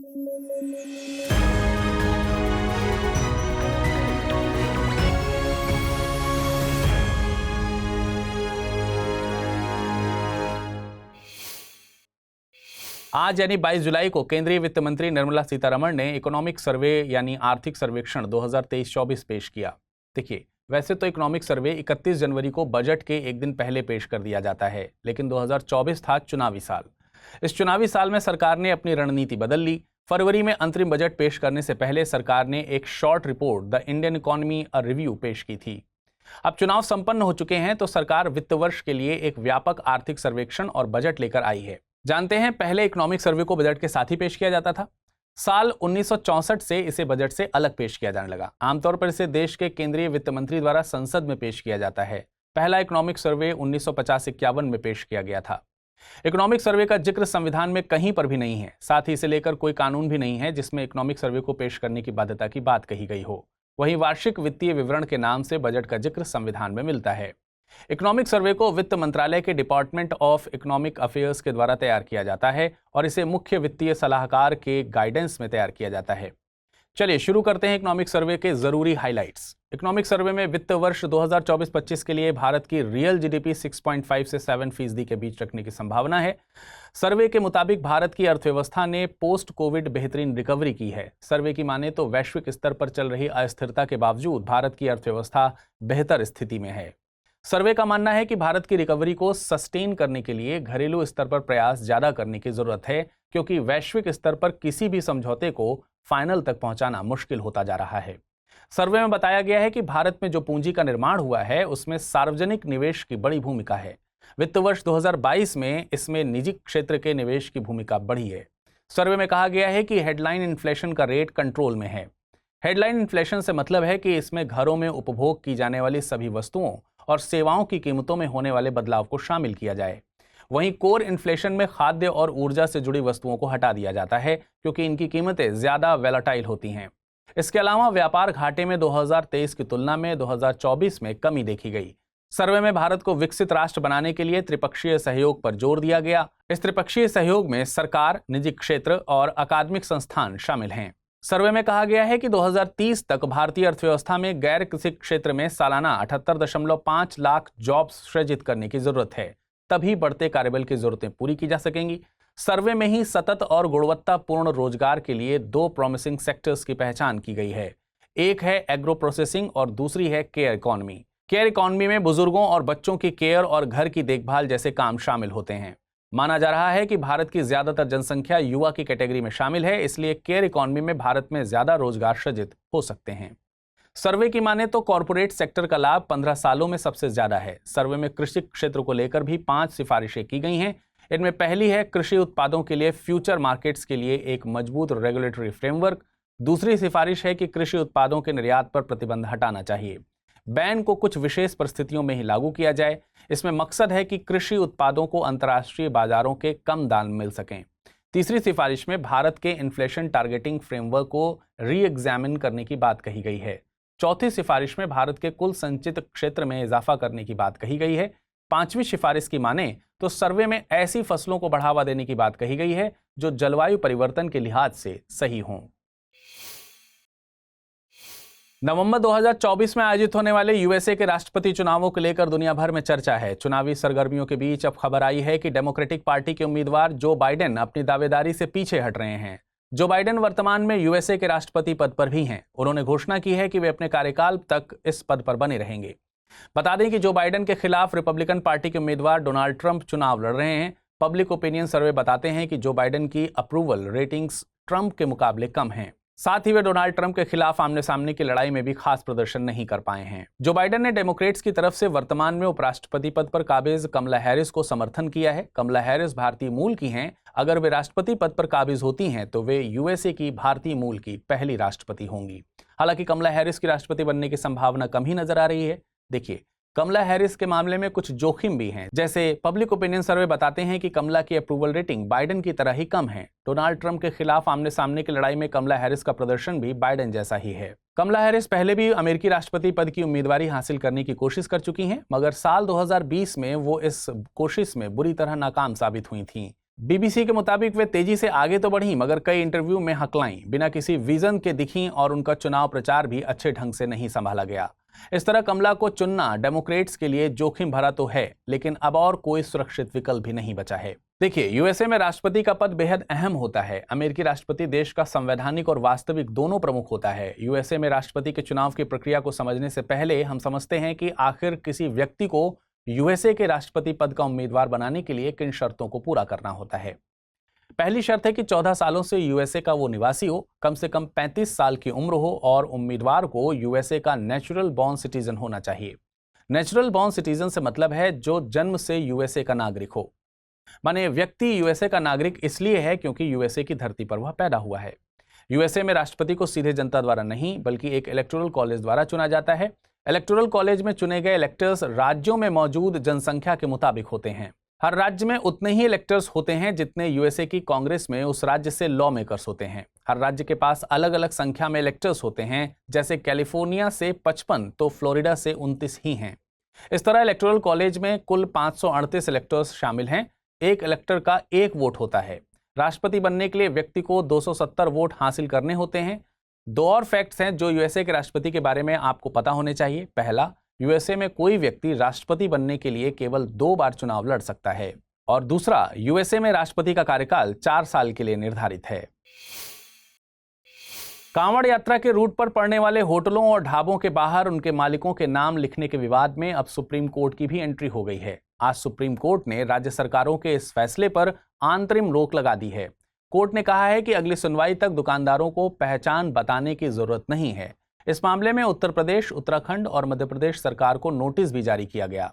आज यानी 22 जुलाई को केंद्रीय वित्त मंत्री निर्मला सीतारमण ने इकोनॉमिक सर्वे यानी आर्थिक सर्वेक्षण 2023-24 पेश किया। देखिए, वैसे तो इकोनॉमिक सर्वे 31 जनवरी को बजट के एक दिन पहले पेश कर दिया जाता है, लेकिन 2024 था चुनावी साल। इस चुनावी साल में सरकार ने अपनी रणनीति बदल ली। फरवरी में अंतरिम बजट पेश करने से पहले सरकार ने एक short report the Indian economy a review पेश की थी। अब चुनाव संपन्न हो चुके हैं तो सरकार वित्त वर्ष के लिए एक व्यापक आर्थिक सर्वेक्षण और बजट लेकर आई है। जानते हैं, पहले इकोनॉमिक सर्वे को बजट के साथ ही पेश किया जाता था। साल 1964 से इसे बजट से अलग पेश किया जाने लगा। आमतौर पर इसे देश के केंद्रीय वित्त मंत्री द्वारा संसद में पेश किया जाता है। पहला इकोनॉमिक सर्वे 1950-51 में पेश किया गया था। इकोनॉमिक सर्वे का जिक्र संविधान में कहीं पर भी नहीं है। साथ ही इसे लेकर कोई कानून भी नहीं है जिसमें इकोनॉमिक सर्वे को पेश करने की बाध्यता की बात कही गई हो। वहीं वार्षिक वित्तीय विवरण के नाम से बजट का जिक्र संविधान में मिलता है। इकोनॉमिक सर्वे को वित्त मंत्रालय के डिपार्टमेंट ऑफ इकोनॉमिक अफेयर्स के द्वारा तैयार किया जाता है और इसे मुख्य वित्तीय सलाहकार के गाइडेंस में तैयार किया जाता है। चलिए शुरू करते हैं इकोनॉमिक सर्वे के जरूरी हाइलाइट्स। इकोनॉमिक सर्वे में वित्त वर्ष 2024-25 के लिए भारत की रियल जीडीपी 6.5 से 7% के बीच रखने की संभावना है। सर्वे के मुताबिक भारत की अर्थव्यवस्था ने पोस्ट कोविड बेहतरीन रिकवरी की है। सर्वे की माने तो वैश्विक स्तर पर चल रही अस्थिरता के बावजूद भारत की अर्थव्यवस्था बेहतर स्थिति में है। सर्वे का मानना है कि भारत की रिकवरी को सस्टेन करने के लिए घरेलू स्तर पर प्रयास ज्यादा करने की जरूरत है, क्योंकि वैश्विक स्तर पर किसी भी समझौते को फाइनल तक पहुंचाना मुश्किल होता जा रहा है। सर्वे में बताया गया है कि भारत में जो पूंजी का निर्माण हुआ है उसमें सार्वजनिक निवेश की बड़ी भूमिका है। वित्त वर्ष 2022 में इसमें निजी क्षेत्र के निवेश की भूमिका बढ़ी है। सर्वे में कहा गया है कि हेडलाइन इन्फ्लेशन का रेट कंट्रोल में है। हेडलाइन इन्फ्लेशन से मतलब है कि इसमें घरों में उपभोग की जाने वाली सभी वस्तुओं और सेवाओं की कीमतों में होने वाले बदलाव को शामिल किया जाए। वहीं कोर इन्फ्लेशन में खाद्य और ऊर्जा से जुड़ी वस्तुओं को हटा दिया जाता है, क्योंकि इनकी कीमतें ज्यादा वैलेटाइल होती हैं। इसके अलावा व्यापार घाटे में 2023 की तुलना में 2024 में कमी देखी गई। सर्वे में भारत को विकसित राष्ट्र बनाने के लिए त्रिपक्षीय सहयोग पर जोर दिया गया। इस त्रिपक्षीय सहयोग में सरकार, निजी क्षेत्र और अकादमिक संस्थान शामिल हैं। सर्वे में कहा गया है कि 2030 तक भारतीय अर्थव्यवस्था में गैर कृषि क्षेत्र में सालाना 78.5 लाख जॉब्स सृजित करने की जरूरत है, तभी बढ़ते कार्यबल की जरूरतें पूरी की जा सकेंगी। सर्वे में ही सतत और गुणवत्तापूर्ण रोजगार के लिए 2 प्रॉमिसिंग सेक्टर्स की पहचान की गई है। एक है एग्रो प्रोसेसिंग और दूसरी है केयर इकोनॉमी। केयर इकोनॉमी में बुजुर्गों और बच्चों की केयर और घर की देखभाल जैसे काम शामिल होते हैं। माना जा रहा है कि भारत की ज्यादातर जनसंख्या युवा की कैटेगरी में शामिल है, इसलिए केयर इकोनॉमी में भारत में ज्यादा रोजगार सृजित हो सकते हैं। सर्वे की माने तो कॉर्पोरेट सेक्टर का लाभ 15 सालों में सबसे ज्यादा है। सर्वे में कृषि क्षेत्र को लेकर भी 5 सिफारिशें की गई हैं। इनमें पहली है कृषि उत्पादों के लिए फ्यूचर मार्केट्स के लिए एक मजबूत रेगुलेटरी फ्रेमवर्क। दूसरी सिफारिश है कि कृषि उत्पादों के निर्यात पर प्रतिबंध हटाना चाहिए। बैन को कुछ विशेष परिस्थितियों में ही लागू किया जाए। इसमें मकसद है कि कृषि उत्पादों को अंतर्राष्ट्रीय बाजारों के कम दाम मिल सकें। तीसरी सिफारिश में भारत के इन्फ्लेशन टारगेटिंग फ्रेमवर्क को री एग्जामिन करने की बात कही गई है। चौथी सिफारिश में भारत के कुल संचित क्षेत्र में इजाफा करने की बात कही गई है। पांचवी सिफारिश की माने तो सर्वे में ऐसी फसलों को बढ़ावा देने की बात कही गई है जो जलवायु परिवर्तन के लिहाज से सही हों। नवंबर 2024 में आयोजित होने वाले यूएसए के राष्ट्रपति चुनावों को लेकर दुनिया भर में चर्चा है। चुनावी सरगर्मियों के बीच अब खबर आई है कि डेमोक्रेटिक पार्टी के उम्मीदवार जो बाइडेन अपनी दावेदारी से पीछे हट रहे हैं। जो बाइडेन वर्तमान में यूएसए के राष्ट्रपति पद पर भी हैं। उन्होंने घोषणा की है कि वे अपने कार्यकाल तक इस पद पर बने रहेंगे। बता दें कि जो बाइडेन के खिलाफ रिपब्लिकन पार्टी के उम्मीदवार डोनाल्ड ट्रंप चुनाव लड़ रहे हैं। पब्लिक ओपिनियन सर्वे बताते हैं कि जो बाइडेन की अप्रूवल रेटिंग्स ट्रंप के मुकाबले कम हैं। साथ ही वे डोनाल्ड ट्रंप के खिलाफ आमने सामने की लड़ाई में भी खास प्रदर्शन नहीं कर पाए हैं। जो बाइडेन ने डेमोक्रेट्स की तरफ से वर्तमान में उपराष्ट्रपति पद पर काबिज कमला हैरिस को समर्थन किया है। कमला हैरिस भारतीय मूल की हैं। अगर वे राष्ट्रपति पद पर काबिज होती हैं तो वे यूएसए की भारतीय मूल की पहली राष्ट्रपति होंगी। हालांकि कमला हैरिस की राष्ट्रपति बनने की संभावना कम ही नजर आ रही है। देखिए, कमला हैरिस के मामले में कुछ जोखिम भी हैं। जैसे पब्लिक ओपिनियन सर्वे बताते हैं कि कमला की अप्रूवल रेटिंग बाइडेन की तरह ही कम है। डोनाल्ड ट्रंप के खिलाफ आमने सामने की लड़ाई में कमला हैरिस का प्रदर्शन भी बाइडेन जैसा ही है। कमला हैरिस पहले भी अमेरिकी राष्ट्रपति पद की उम्मीदवारी हासिल करने की कोशिश कर चुकी हैं, मगर साल 2020 में वो इस कोशिश में बुरी तरह नाकाम साबित हुई थीं। बीबीसी के मुताबिक वे तेजी से आगे तो बढ़ी मगर कई इंटरव्यू में हकलाईं, बिना किसी विजन के दिखीं और उनका चुनाव प्रचार भी अच्छे ढंग से नहीं संभाला गया। इस तरह कमला को चुनना डेमोक्रेट्स के लिए जोखिम भरा तो है, लेकिन अब और कोई सुरक्षित विकल्प भी नहीं बचा है। देखिए, यूएसए में राष्ट्रपति का पद बेहद अहम होता है। अमेरिकी राष्ट्रपति देश का संवैधानिक और वास्तविक दोनों प्रमुख होता है। यूएसए में राष्ट्रपति के चुनाव की प्रक्रिया को समझने से पहले हम समझते हैं कि आखिर किसी व्यक्ति को यूएसए के राष्ट्रपति पद का उम्मीदवार बनाने के लिए किन शर्तों को पूरा करना होता है। पहली शर्त है कि 14 सालों से यूएसए का वो निवासी हो, कम से कम 35 साल की उम्र हो और उम्मीदवार को यूएसए का नेचुरल बॉर्न सिटीजन होना चाहिए। नेचुरल बॉर्न सिटीजन से मतलब है जो जन्म से यूएसए का नागरिक हो। माने व्यक्ति यूएसए का नागरिक इसलिए है क्योंकि यूएसए की धरती पर वह पैदा हुआ है। यूएसए में राष्ट्रपति को सीधे जनता द्वारा नहीं बल्कि एक इलेक्टोरल कॉलेज द्वारा चुना जाता है। इलेक्टोरल कॉलेज में चुने गए इलेक्टर्स राज्यों में मौजूद जनसंख्या के मुताबिक होते हैं। हर राज्य में उतने ही इलेक्टर्स होते हैं जितने यूएसए की कांग्रेस में उस राज्य से लॉ मेकर्स होते हैं। हर राज्य के पास अलग अलग संख्या में इलेक्टर्स होते हैं, जैसे कैलिफोर्निया से 55 तो फ्लोरिडा से 29 ही हैं। इस तरह इलेक्टोरल कॉलेज में कुल 538 इलेक्टर्स शामिल हैं। एक इलेक्टर का एक वोट होता है। राष्ट्रपति बनने के लिए व्यक्ति को 270 वोट हासिल करने होते हैं। दो और फैक्ट्स हैं जो यूएसए के राष्ट्रपति के बारे में आपको पता होने चाहिए। पहला, यूएसए में कोई व्यक्ति राष्ट्रपति बनने के लिए केवल 2 बार चुनाव लड़ सकता है और दूसरा, यूएसए में राष्ट्रपति का कार्यकाल 4 साल के लिए निर्धारित है। कांवड़ यात्रा के रूट पर पड़ने वाले होटलों और ढाबों के बाहर उनके मालिकों के नाम लिखने के विवाद में अब सुप्रीम कोर्ट की भी एंट्री हो गई है। आज सुप्रीम कोर्ट ने राज्य सरकारों के इस फैसले पर अंतरिम रोक लगा दी है। कोर्ट ने कहा है कि अगली सुनवाई तक दुकानदारों को पहचान बताने की जरूरत नहीं है। इस मामले में उत्तर प्रदेश, उत्तराखंड और मध्य प्रदेश सरकार को नोटिस भी जारी किया गया।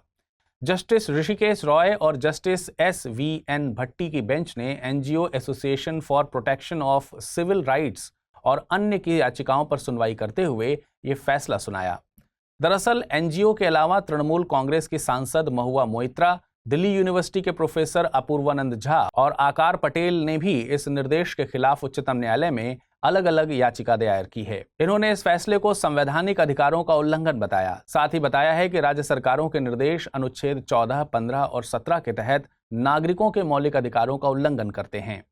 जस्टिस ऋषिकेश रॉय और जस्टिस SVN भट्टी की बेंच ने NGO association for protection of civil rights और अन्य की याचिकाओं पर सुनवाई करते हुए ये फैसला सुनाया। दरअसल एनजीओ के अलावा तृणमूल कांग्रेस की सांसद महुआ मोइत्रा, दिल्ली यूनिवर्सिटी के प्रोफेसर अपूर्वानंद झा और आकार पटेल ने भी इस निर्देश के खिलाफ उच्चतम न्यायालय में अलग अलग याचिका दायर की है। इन्होंने इस फैसले को संवैधानिक अधिकारों का उल्लंघन बताया। साथ ही बताया है कि राज्य सरकारों के निर्देश अनुच्छेद 14, 15 और 17 के तहत नागरिकों के मौलिक अधिकारों का उल्लंघन करते हैं।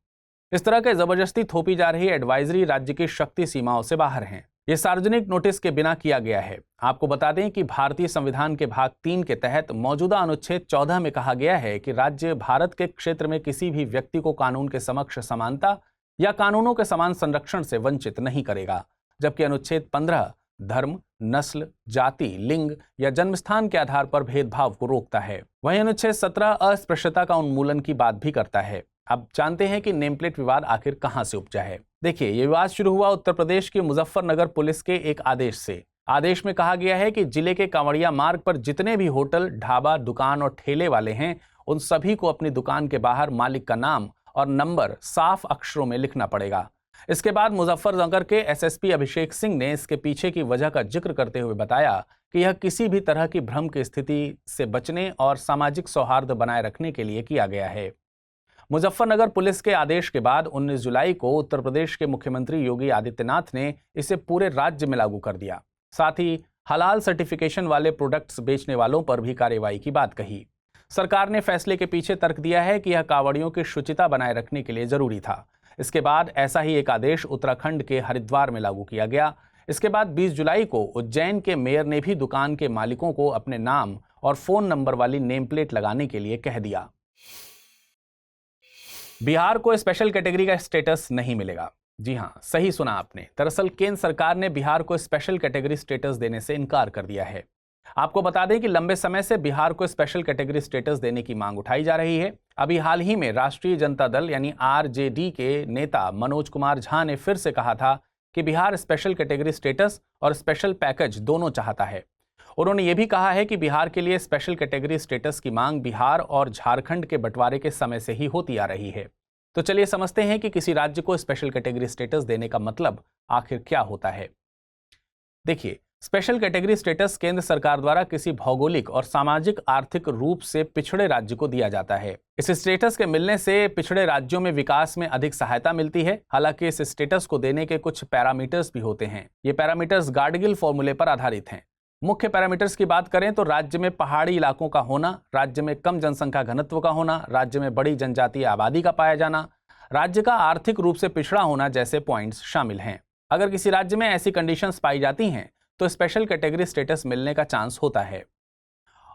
इस तरह के जबरदस्ती थोपी जा रही एडवाइजरी राज्य की शक्ति सीमाओं से बाहर है। ये सार्वजनिक नोटिस के बिना किया गया है। आपको बता दें कि भारतीय संविधान के भाग 3 के तहत मौजूदा अनुच्छेद 14 में कहा गया है कि राज्य भारत के क्षेत्र में किसी भी व्यक्ति को कानून के समक्ष समानता या कानूनों के समान संरक्षण से वंचित नहीं करेगा, जबकि अनुच्छेद 15 धर्म, नस्ल, जाति, लिंग या जन्मस्थान के आधार पर भेदभाव को रोकता है। वहीं अनुच्छेद 17 अस्पृश्यता का उन्मूलन की बात भी करता है। अब जानते हैं कि नेम प्लेट विवाद आखिर कहां से उपजा है। देखिए, ये विवाद शुरू हुआ उत्तर प्रदेश के मुजफ्फरनगर पुलिस के एक आदेश से। आदेश में कहा गया है कि जिले के कांवड़िया मार्ग पर जितने भी होटल, ढाबा, दुकान और ठेले वाले हैं, उन सभी को अपनी दुकान के बाहर मालिक का नाम और नंबर साफ अक्षरों में लिखना पड़ेगा। इसके बाद मुजफ्फरनगर के एसएसपी अभिषेक सिंह ने इसके पीछे की वजह का जिक्र करते हुए बताया कि यह किसी भी तरह की भ्रम की स्थिति से बचने और सामाजिक सौहार्द बनाए रखने के लिए किया गया है। मुजफ्फरनगर पुलिस के आदेश के बाद 19 जुलाई को उत्तर प्रदेश के मुख्यमंत्री योगी आदित्यनाथ ने इसे पूरे राज्य में लागू कर दिया। साथ ही हलाल सर्टिफिकेशन वाले प्रोडक्ट्स बेचने वालों पर भी कार्रवाई की बात कही। सरकार ने फैसले के पीछे तर्क दिया है कि यह कांवड़ियों की शुचिता बनाए रखने के लिए जरूरी था। इसके बाद ऐसा ही एक आदेश उत्तराखंड के हरिद्वार में लागू किया गया। इसके बाद 20 जुलाई को उज्जैन के मेयर ने भी दुकान के मालिकों को अपने नाम और फोन नंबर वाली नेम प्लेट लगाने के लिए कह दिया। बिहार को स्पेशल कैटेगरी का स्टेटस नहीं मिलेगा। जी हां, सही सुना आपने। दरअसल केंद्र सरकार ने बिहार को स्पेशल कैटेगरी स्टेटस देने से इनकार कर दिया है। आपको बता दें कि लंबे समय से बिहार को स्पेशल कैटेगरी स्टेटस देने की मांग उठाई जा रही है। अभी हाल ही में राष्ट्रीय जनता दल यानी आरजेडी के नेता मनोज कुमार झा ने फिर से कहा था कि बिहार स्पेशल कैटेगरी स्टेटस और स्पेशल पैकेज दोनों चाहता है। उन्होंने ये भी कहा है कि बिहार के लिए स्पेशल कैटेगरी स्टेटस की मांग बिहार और झारखंड के बंटवारे के समय से ही होती आ रही है। तो चलिए समझते हैं कि किसी राज्य को स्पेशल कैटेगरी स्टेटस देने का मतलब आखिर क्या होता है। देखिए, स्पेशल कैटेगरी स्टेटस केंद्र सरकार द्वारा किसी भौगोलिक और सामाजिक आर्थिक रूप से पिछड़े राज्य को दिया जाता है। इस स्टेटस के मिलने से पिछड़े राज्यों में विकास में अधिक सहायता मिलती है। हालांकि इस स्टेटस को देने के कुछ पैरामीटर्स भी होते हैं। ये पैरामीटर्स गाडगिल फॉर्मूले पर आधारित हैं। मुख्य पैरामीटर्स की बात करें तो राज्य में पहाड़ी इलाकों का होना, राज्य में कम जनसंख्या घनत्व का होना, राज्य में बड़ी जनजातीय आबादी का पाया जाना, राज्य का आर्थिक रूप से पिछड़ा होना जैसे पॉइंट्स शामिल हैं। अगर किसी राज्य में ऐसी कंडीशंस पाई जाती हैं तो स्पेशल कैटेगरी स्टेटस मिलने का चांस होता है।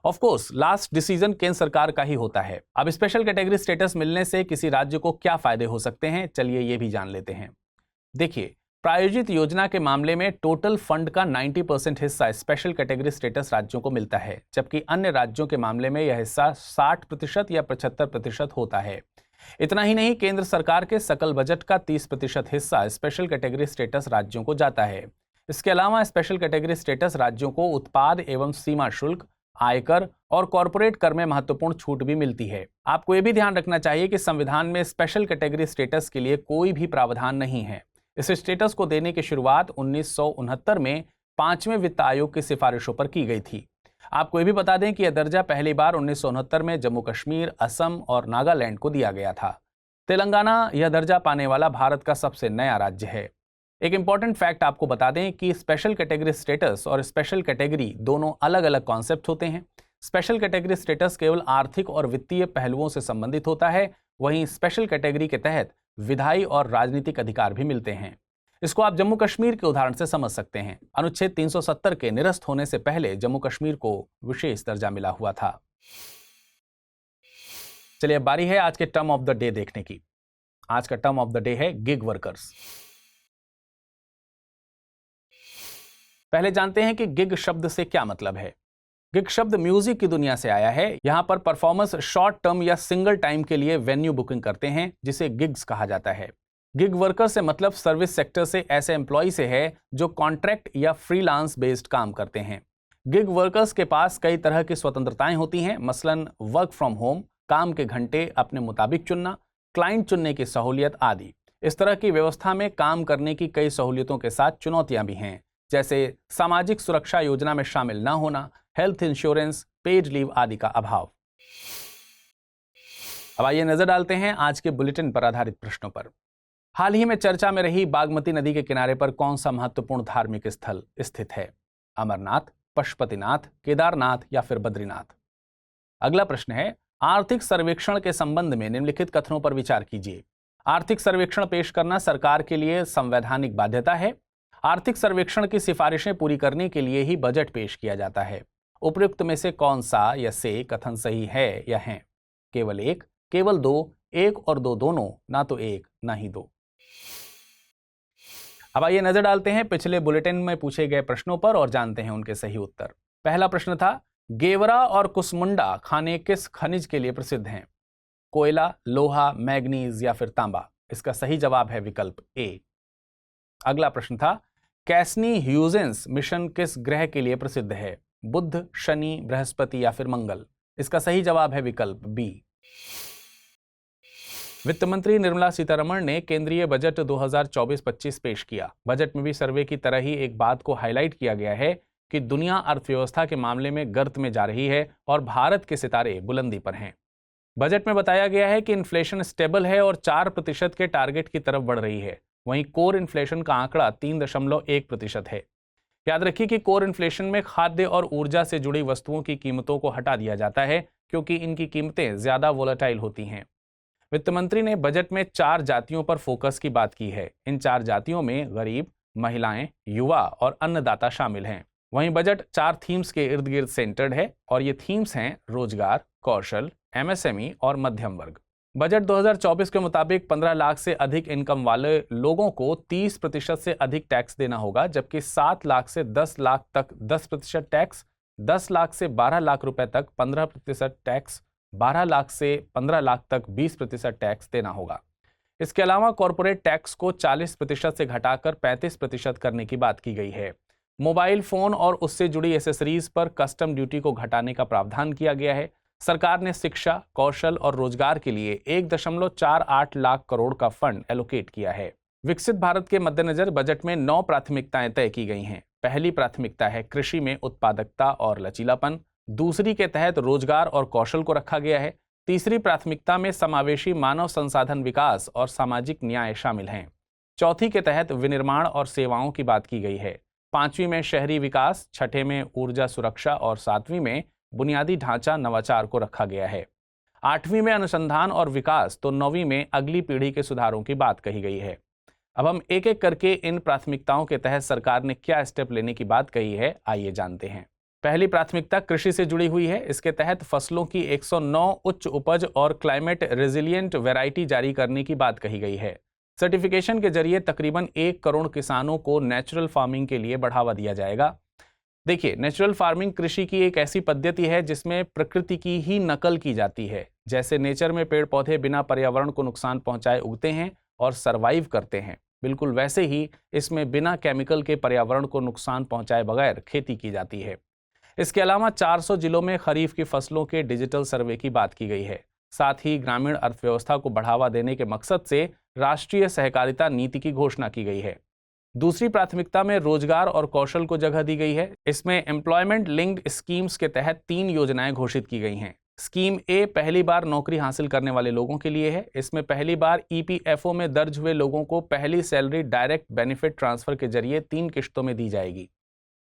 ऑफ कोर्स लास्ट डिसीजन केंद्र सरकार का ही होता है। अब स्पेशल कैटेगरी स्टेटस मिलने से किसी राज्य को क्या फायदे हो सकते हैं, चलिए ये भी जान लेते हैं। देखिए, प्रायोजित योजना के मामले में टोटल फंड का 90% हिस्सा स्पेशल कैटेगरी स्टेटस राज्यों को मिलता है, जबकि अन्य राज्यों के मामले में यह हिस्सा 60% या 75% होता है। इतना ही नहीं, केंद्र सरकार के सकल बजट का 30% हिस्सा स्पेशल कैटेगरी स्टेटस राज्यों को जाता है। इसके अलावा स्पेशल कैटेगरी स्टेटस राज्यों को उत्पाद एवं सीमा शुल्क, आयकर और कॉरपोरेट कर में महत्वपूर्ण छूट भी मिलती है। आपको यह भी ध्यान रखना चाहिए कि संविधान में स्पेशल कैटेगरी स्टेटस के लिए कोई भी प्रावधान नहीं है। इस स्टेटस को देने की शुरुआत 1969 में 5वें वित्त आयोग की सिफारिशों पर की गई थी। आपको यह भी बता दें कि यह दर्जा पहली बार 1969 में जम्मू कश्मीर, असम और नागालैंड को दिया गया था। तेलंगाना यह दर्जा पाने वाला भारत का सबसे नया राज्य है। एक इंपॉर्टेंट फैक्ट आपको बता दें कि स्पेशल कैटेगरी स्टेटस और स्पेशल कैटेगरी दोनों अलग अलग कॉन्सेप्ट होते हैं। स्पेशल कैटेगरी स्टेटस केवल आर्थिक और वित्तीय पहलुओं से संबंधित होता है, वहीं स्पेशल कैटेगरी के तहत विधायी और राजनीतिक अधिकार भी मिलते हैं। इसको आप जम्मू कश्मीर के उदाहरण से समझ सकते हैं। अनुच्छेद 370 के निरस्त होने से पहले जम्मू कश्मीर को विशेष दर्जा मिला हुआ था। चलिए, अब बारी है आज के टर्म ऑफ द डे देखने की। आज का टर्म ऑफ द डे है गिग वर्कर्स। पहले जानते हैं कि गिग शब्द से क्या मतलब है। गिग शब्द म्यूजिक की दुनिया से आया है। यहां पर परफॉर्मर्स शॉर्ट टर्म या सिंगल टाइम के लिए वेन्यू बुकिंग करते हैं, जिसे गिग्स कहा जाता है। गिग वर्कर से मतलब सर्विस सेक्टर से ऐसे एम्प्लॉय से है जो कॉन्ट्रैक्ट या फ्रीलांस बेस्ड काम करते हैं। गिग वर्कर्स के पास कई तरह की स्वतंत्रताएं होती हैं, मसलन वर्क फ्रॉम होम, काम के घंटे अपने मुताबिक चुनना, क्लाइंट चुनने की सहूलियत आदि। इस तरह की व्यवस्था में काम करने की कई सहूलियतों के साथ चुनौतियां भी हैं, जैसे सामाजिक सुरक्षा योजना में शामिल न होना, हेल्थ इंश्योरेंस, पेड लीव आदि का अभाव। अब आइए नजर डालते हैं आज के बुलेटिन पर आधारित प्रश्नों पर। हाल ही में चर्चा में रही बागमती नदी के किनारे पर कौन सा महत्वपूर्ण धार्मिक स्थल स्थित है? अमरनाथ, पशुपतिनाथ, केदारनाथ या फिर बद्रीनाथ? अगला प्रश्न है, आर्थिक सर्वेक्षण के संबंध में निम्नलिखित कथनों पर विचार कीजिए। आर्थिक सर्वेक्षण पेश करना सरकार के लिए संवैधानिक बाध्यता है। आर्थिक सर्वेक्षण की सिफारिशें पूरी करने के लिए ही बजट पेश किया जाता है। उपयुक्त में से कौन सा या से कथन सही है या हैं? केवल एक, केवल दो, एक और दो दोनों, ना तो एक ना ही दो। अब आइए नजर डालते हैं पिछले बुलेटिन में पूछे गए प्रश्नों पर और जानते हैं उनके सही उत्तर। पहला प्रश्न था, गेवरा और कुसमुंडा खाने किस खनिज के लिए प्रसिद्ध हैं? कोयला, लोहा, मैग्नीज या फिर तांबा? इसका सही जवाब है विकल्प ए। अगला प्रश्न था, कैसनी ह्यूजेंस मिशन किस ग्रह के लिए प्रसिद्ध है? बुध, शनि, बृहस्पति या फिर मंगल? इसका सही जवाब है विकल्प बी। वित्त मंत्री निर्मला सीतारमण ने केंद्रीय बजट 2024-25 पेश किया। बजट में भी सर्वे की तरह ही एक बात को हाईलाइट किया गया है कि दुनिया अर्थव्यवस्था के मामले में गर्त में जा रही है और भारत के सितारे बुलंदी पर हैं। बजट में बताया गया है कि इन्फ्लेशन स्टेबल है और 4% के टारगेट की तरफ बढ़ रही है। वहीं कोर इन्फ्लेशन का आंकड़ा 3.1% है। याद रखिए कि कोर इन्फ्लेशन में खाद्य और ऊर्जा से जुड़ी वस्तुओं की कीमतों को हटा दिया जाता है, क्योंकि इनकी कीमतें ज्यादा वोलेटाइल होती हैं। वित्त मंत्री ने बजट में 4 जातियों पर फोकस की बात की है। इन 4 जातियों में गरीब, महिलाएं, युवा और अन्नदाता शामिल हैं। वहीं बजट 4 थीम्स के इर्द गिर्द सेंटर्ड है और ये थीम्स हैं रोजगार, कौशल, एमएसएमई और मध्यम वर्ग। बजट 2024 के मुताबिक 15 लाख से अधिक इनकम वाले लोगों को 30% से अधिक टैक्स देना होगा, जबकि 7 लाख से 10 लाख तक 10% टैक्स, 10 लाख से 12 लाख रुपए तक 15% टैक्स, 12 लाख से 15 लाख तक 20% टैक्स देना होगा। इसके अलावा कॉरपोरेट टैक्स को 40% से घटाकर 35% करने की बात की गई है। मोबाइल फोन और उससे जुड़ी एसेसरीज पर कस्टम ड्यूटी को घटाने का प्रावधान किया गया है। सरकार ने शिक्षा, कौशल और रोजगार के लिए 1.48 लाख करोड़ का फंड एलोकेट किया है। विकसित भारत के मद्देनजर बजट में 9 प्राथमिकताएं तय की गई हैं। पहली प्राथमिकता है कृषि में उत्पादकता और लचीलापन। दूसरी के तहत रोजगार और कौशल को रखा गया है। तीसरी प्राथमिकता में समावेशी मानव संसाधन विकास और सामाजिक न्याय शामिल हैं। चौथी के तहत विनिर्माण और सेवाओं की बात की गई है। 5वीं में शहरी विकास, 6ठे में ऊर्जा सुरक्षा और 7वीं में बुनियादी ढांचा नवाचार को रखा गया है। 8वीं में अनुसंधान और विकास तो 9वीं में अगली पीढ़ी के सुधारों की बात कही गई है। अब हम एक एक करके इन प्राथमिकताओं के तहत सरकार ने क्या स्टेप लेने की बात कही है, आइए जानते हैं। पहली प्राथमिकता कृषि से जुड़ी हुई है। इसके तहत फसलों की 109 उच्च उपज और क्लाइमेट रेजिलिएंट वैरायटी जारी करने की बात कही गई है। सर्टिफिकेशन के जरिए तकरीबन 1 करोड़ किसानों को नेचुरल फार्मिंग के लिए बढ़ावा दिया जाएगा। देखिए, नेचुरल फार्मिंग कृषि की एक ऐसी पद्धति है जिसमें प्रकृति की ही नकल की जाती है। जैसे नेचर में पेड़ पौधे बिना पर्यावरण को नुकसान पहुंचाए उगते हैं और सरवाइव करते हैं, बिल्कुल वैसे ही इसमें बिना केमिकल के पर्यावरण को नुकसान पहुंचाए बगैर खेती की जाती है। इसके अलावा 400 जिलों में खरीफ की फसलों के डिजिटल सर्वे की बात की गई है। साथ ही ग्रामीण अर्थव्यवस्था को बढ़ावा देने के मकसद से राष्ट्रीय सहकारिता नीति की घोषणा की गई है। दूसरी प्राथमिकता में रोजगार और कौशल को जगह दी गई है। इसमें एम्प्लॉयमेंट लिंक्ड स्कीम्स के तहत 3 योजनाएं घोषित की गई हैं। स्कीम ए पहली बार नौकरी हासिल करने वाले लोगों के लिए है। इसमें पहली बार ईपीएफओ में दर्ज हुए लोगों को पहली सैलरी डायरेक्ट बेनिफिट ट्रांसफर के जरिए 3 किश्तों में दी जाएगी।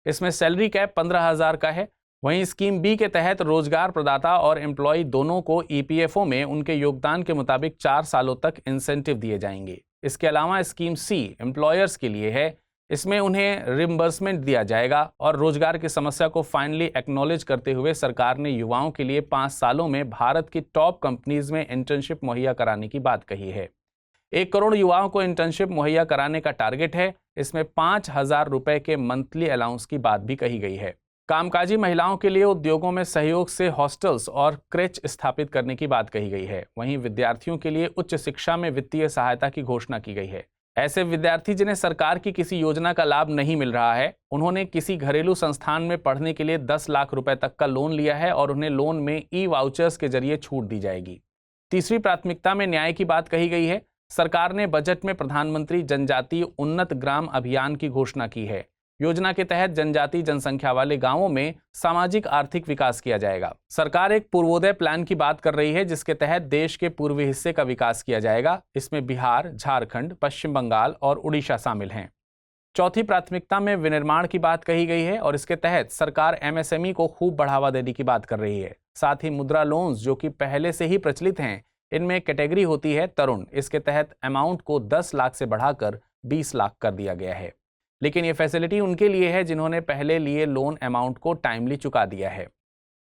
इसमें सैलरी कैप 15,000 का है। वहीं स्कीम बी के तहत रोजगार प्रदाता और एम्प्लॉय दोनों को ईपीएफओ में उनके योगदान के मुताबिक 4 सालों तक इंसेंटिव दिए जाएंगे। इसके अलावा स्कीम सी एम्प्लॉयर्स के लिए है। इसमें उन्हें रिम्बर्समेंट दिया जाएगा और रोजगार की समस्या को फाइनली एक्नॉलेज करते हुए सरकार ने युवाओं के लिए 5 सालों में भारत की टॉप कंपनीज में इंटर्नशिप मुहैया कराने की बात कही है। 1 करोड़ युवाओं को इंटर्नशिप मुहैया कराने का टारगेट है। इसमें 5,000 रुपए के मंथली अलाउंस की बात भी कही गई है। कामकाजी महिलाओं के लिए उद्योगों में सहयोग से हॉस्टल्स और क्रेच स्थापित करने की बात कही गई है। वहीं विद्यार्थियों के लिए उच्च शिक्षा में वित्तीय सहायता की घोषणा की गई है। ऐसे विद्यार्थी जिन्हें सरकार की किसी योजना का लाभ नहीं मिल रहा है, उन्होंने किसी घरेलू संस्थान में पढ़ने के लिए 10 लाख रुपए तक का लोन लिया है और उन्हें लोन में ई वाउचर्स के जरिए छूट दी जाएगी। तीसरी प्राथमिकता में न्याय की बात कही गई है। सरकार ने बजट में प्रधानमंत्री जनजातीय उन्नत ग्राम अभियान की घोषणा की है। योजना के तहत जनजातीय जनसंख्या वाले गांवों में सामाजिक आर्थिक विकास किया जाएगा। सरकार एक पूर्वोदय प्लान की बात कर रही है जिसके तहत देश के पूर्वी हिस्से का विकास किया जाएगा। इसमें बिहार, झारखंड, पश्चिम बंगाल और उड़ीसा शामिल हैं। चौथी प्राथमिकता में विनिर्माण की बात कही गई है और इसके तहत सरकार एमएसएमई को खूब बढ़ावा देने की बात कर रही है। साथ ही मुद्रा लोन्स जो कि पहले से ही प्रचलित हैं, इनमें कैटेगरी होती है तरुण। इसके तहत अमाउंट को 10 लाख से बढ़ाकर 20 लाख कर दिया गया है। लेकिन ये फैसिलिटी उनके लिए है जिन्होंने पहले लिए लोन अमाउंट को टाइमली चुका दिया है।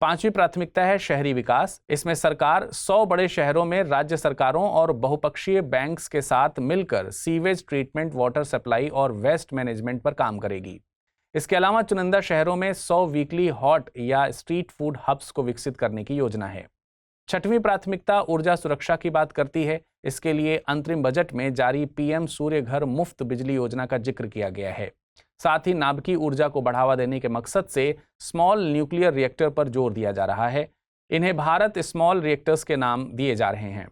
पांचवी प्राथमिकता है शहरी विकास। इसमें सरकार 100 बड़े शहरों में राज्य सरकारों और बहुपक्षीय बैंक्स के साथ मिलकर सीवेज ट्रीटमेंट, वाटर सप्लाई और वेस्ट मैनेजमेंट पर काम करेगी। इसके अलावा चुनिंदा शहरों में 100 वीकली हॉट या स्ट्रीट फूड हब्स को विकसित करने की योजना है। छठवीं प्राथमिकता ऊर्जा सुरक्षा की बात करती है। इसके लिए अंतरिम बजट में जारी पीएम सूर्य घर मुफ्त बिजली योजना का जिक्र किया गया है। साथ ही नाभिकीय ऊर्जा को बढ़ावा देने के मकसद से स्मॉल न्यूक्लियर रिएक्टर पर जोर दिया जा रहा है। इन्हें भारत स्मॉल रिएक्टर्स के नाम दिए जा रहे हैं।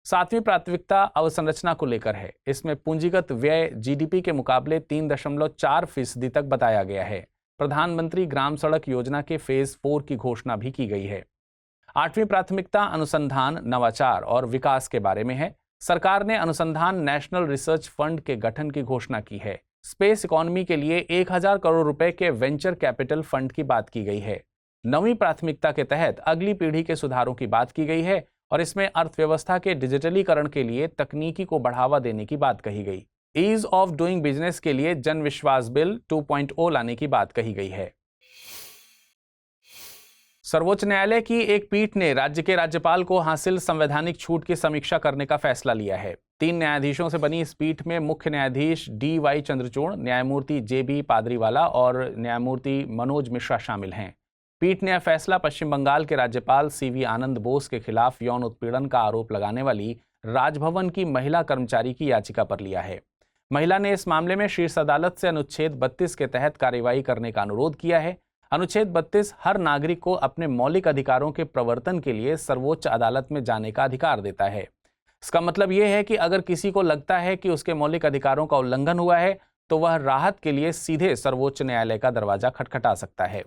सातवीं प्राथमिकता अवसंरचना को लेकर है। इसमें पूंजीगत व्यय जीडीपी के मुकाबले 3.4% तक बताया गया है। प्रधानमंत्री ग्राम सड़क योजना के फेज 4 की घोषणा भी की गई है। आठवीं प्राथमिकता अनुसंधान, नवाचार और विकास के बारे में है। सरकार ने अनुसंधान नेशनल रिसर्च फंड के गठन की घोषणा की है। स्पेस इकोनॉमी के लिए 1000 करोड़ रुपए के वेंचर कैपिटल फंड की बात की गई है। नवीं प्राथमिकता के तहत अगली पीढ़ी के सुधारों की बात की गई है और इसमें अर्थव्यवस्था के डिजिटलीकरण के लिए तकनीकी को बढ़ावा देने की बात कही गई। ईज ऑफ डूइंग बिजनेस के लिए जन विश्वास बिल 2.0 लाने की बात कही गई है। सर्वोच्च न्यायालय की एक पीठ ने राज्य के राज्यपाल को हासिल संवैधानिक छूट की समीक्षा करने का फैसला लिया है। 3 न्यायाधीशों से बनी इस पीठ में मुख्य न्यायाधीश DY चंद्रचूड़, न्यायमूर्ति JB पादरीवाला और न्यायमूर्ति मनोज मिश्रा शामिल हैं। पीठ ने यह फैसला पश्चिम बंगाल के राज्यपाल CV आनंद बोस के खिलाफ यौन उत्पीड़न का आरोप लगाने वाली राजभवन की महिला कर्मचारी की याचिका पर लिया है। महिला ने इस मामले में शीर्ष अदालत से अनुच्छेद 32 के तहत कार्रवाई करने का अनुरोध किया है। अनुच्छेद 32 हर नागरिक को अपने मौलिक अधिकारों के प्रवर्तन के लिए सर्वोच्च अदालत में जाने का अधिकार देता है। इसका मतलब यह है कि अगर किसी को लगता है कि उसके मौलिक अधिकारों का उल्लंघन हुआ है तो वह राहत के लिए सीधे सर्वोच्च न्यायालय का दरवाजा खटखटा सकता है।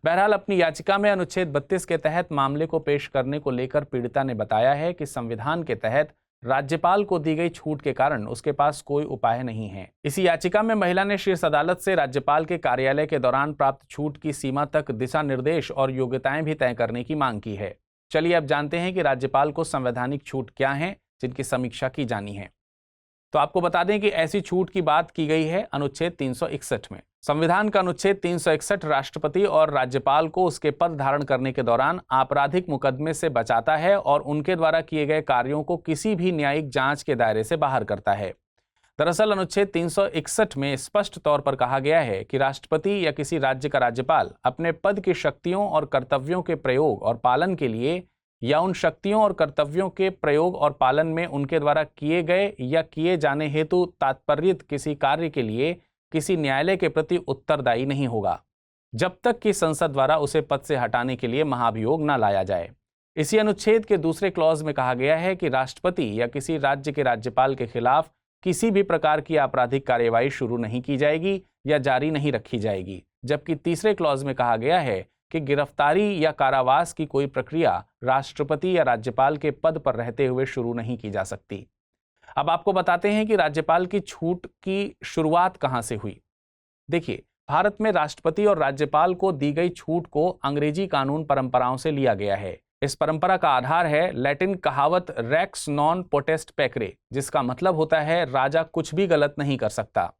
बहरहाल अपनी याचिका में अनुच्छेद 32 के तहत मामले को पेश करने को लेकर पीड़िता ने बताया है कि संविधान के तहत राज्यपाल को दी गई छूट के कारण उसके पास कोई उपाय नहीं है। इसी याचिका में महिला ने शीर्ष अदालत से राज्यपाल के कार्यालय के दौरान प्राप्त छूट की सीमा तक दिशा निर्देश और योग्यताएं भी तय करने की मांग की है। चलिए अब जानते हैं कि राज्यपाल को संवैधानिक छूट क्या है जिनकी समीक्षा की जानी है। तो आपको बता दें कि ऐसी छूट की बात की गई है अनुच्छेद 361 में। संविधान का अनुच्छेद 361 राष्ट्रपति और राज्यपाल को उसके पद धारण करने के दौरान आपराधिक मुकदमे से बचाता है और उनके द्वारा किए गए कार्यों को किसी भी न्यायिक जांच के दायरे से बाहर करता है। दरअसल अनुच्छेद 361 में स्पष्ट तौर पर कहा गया है कि राष्ट्रपति या किसी राज्य का राज्यपाल अपने पद की शक्तियों और कर्तव्यों के प्रयोग और पालन के लिए या उन शक्तियों और कर्तव्यों के प्रयोग और पालन में उनके द्वारा किए गए या किए जाने हेतु तात्पर्यित किसी कार्य के लिए किसी न्यायालय के प्रति उत्तरदायी नहीं होगा, जब तक कि संसद द्वारा उसे पद से हटाने के लिए महाभियोग न लाया जाए। इसी अनुच्छेद के दूसरे क्लॉज में कहा गया है कि राष्ट्रपति या किसी राज्य के राज्यपाल के खिलाफ किसी भी प्रकार की आपराधिक कार्यवाही शुरू नहीं की जाएगी या जारी नहीं रखी जाएगी, जबकि तीसरे क्लॉज में कहा गया है कि गिरफ्तारी या कारावास की कोई प्रक्रिया राष्ट्रपति या राज्यपाल के पद पर रहते हुए शुरू नहीं की जा सकती। अब आपको बताते हैं कि राज्यपाल की छूट की शुरुआत कहां से हुई। देखिए, भारत में राष्ट्रपति और राज्यपाल को दी गई छूट को अंग्रेजी कानून परंपराओं से लिया गया है। इस परंपरा का आधार है लैटिन कहावत रेक्स नॉन पोटेस्ट पेक्रे, जिसका मतलब होता है राजा कुछ भी गलत नहीं कर सकता।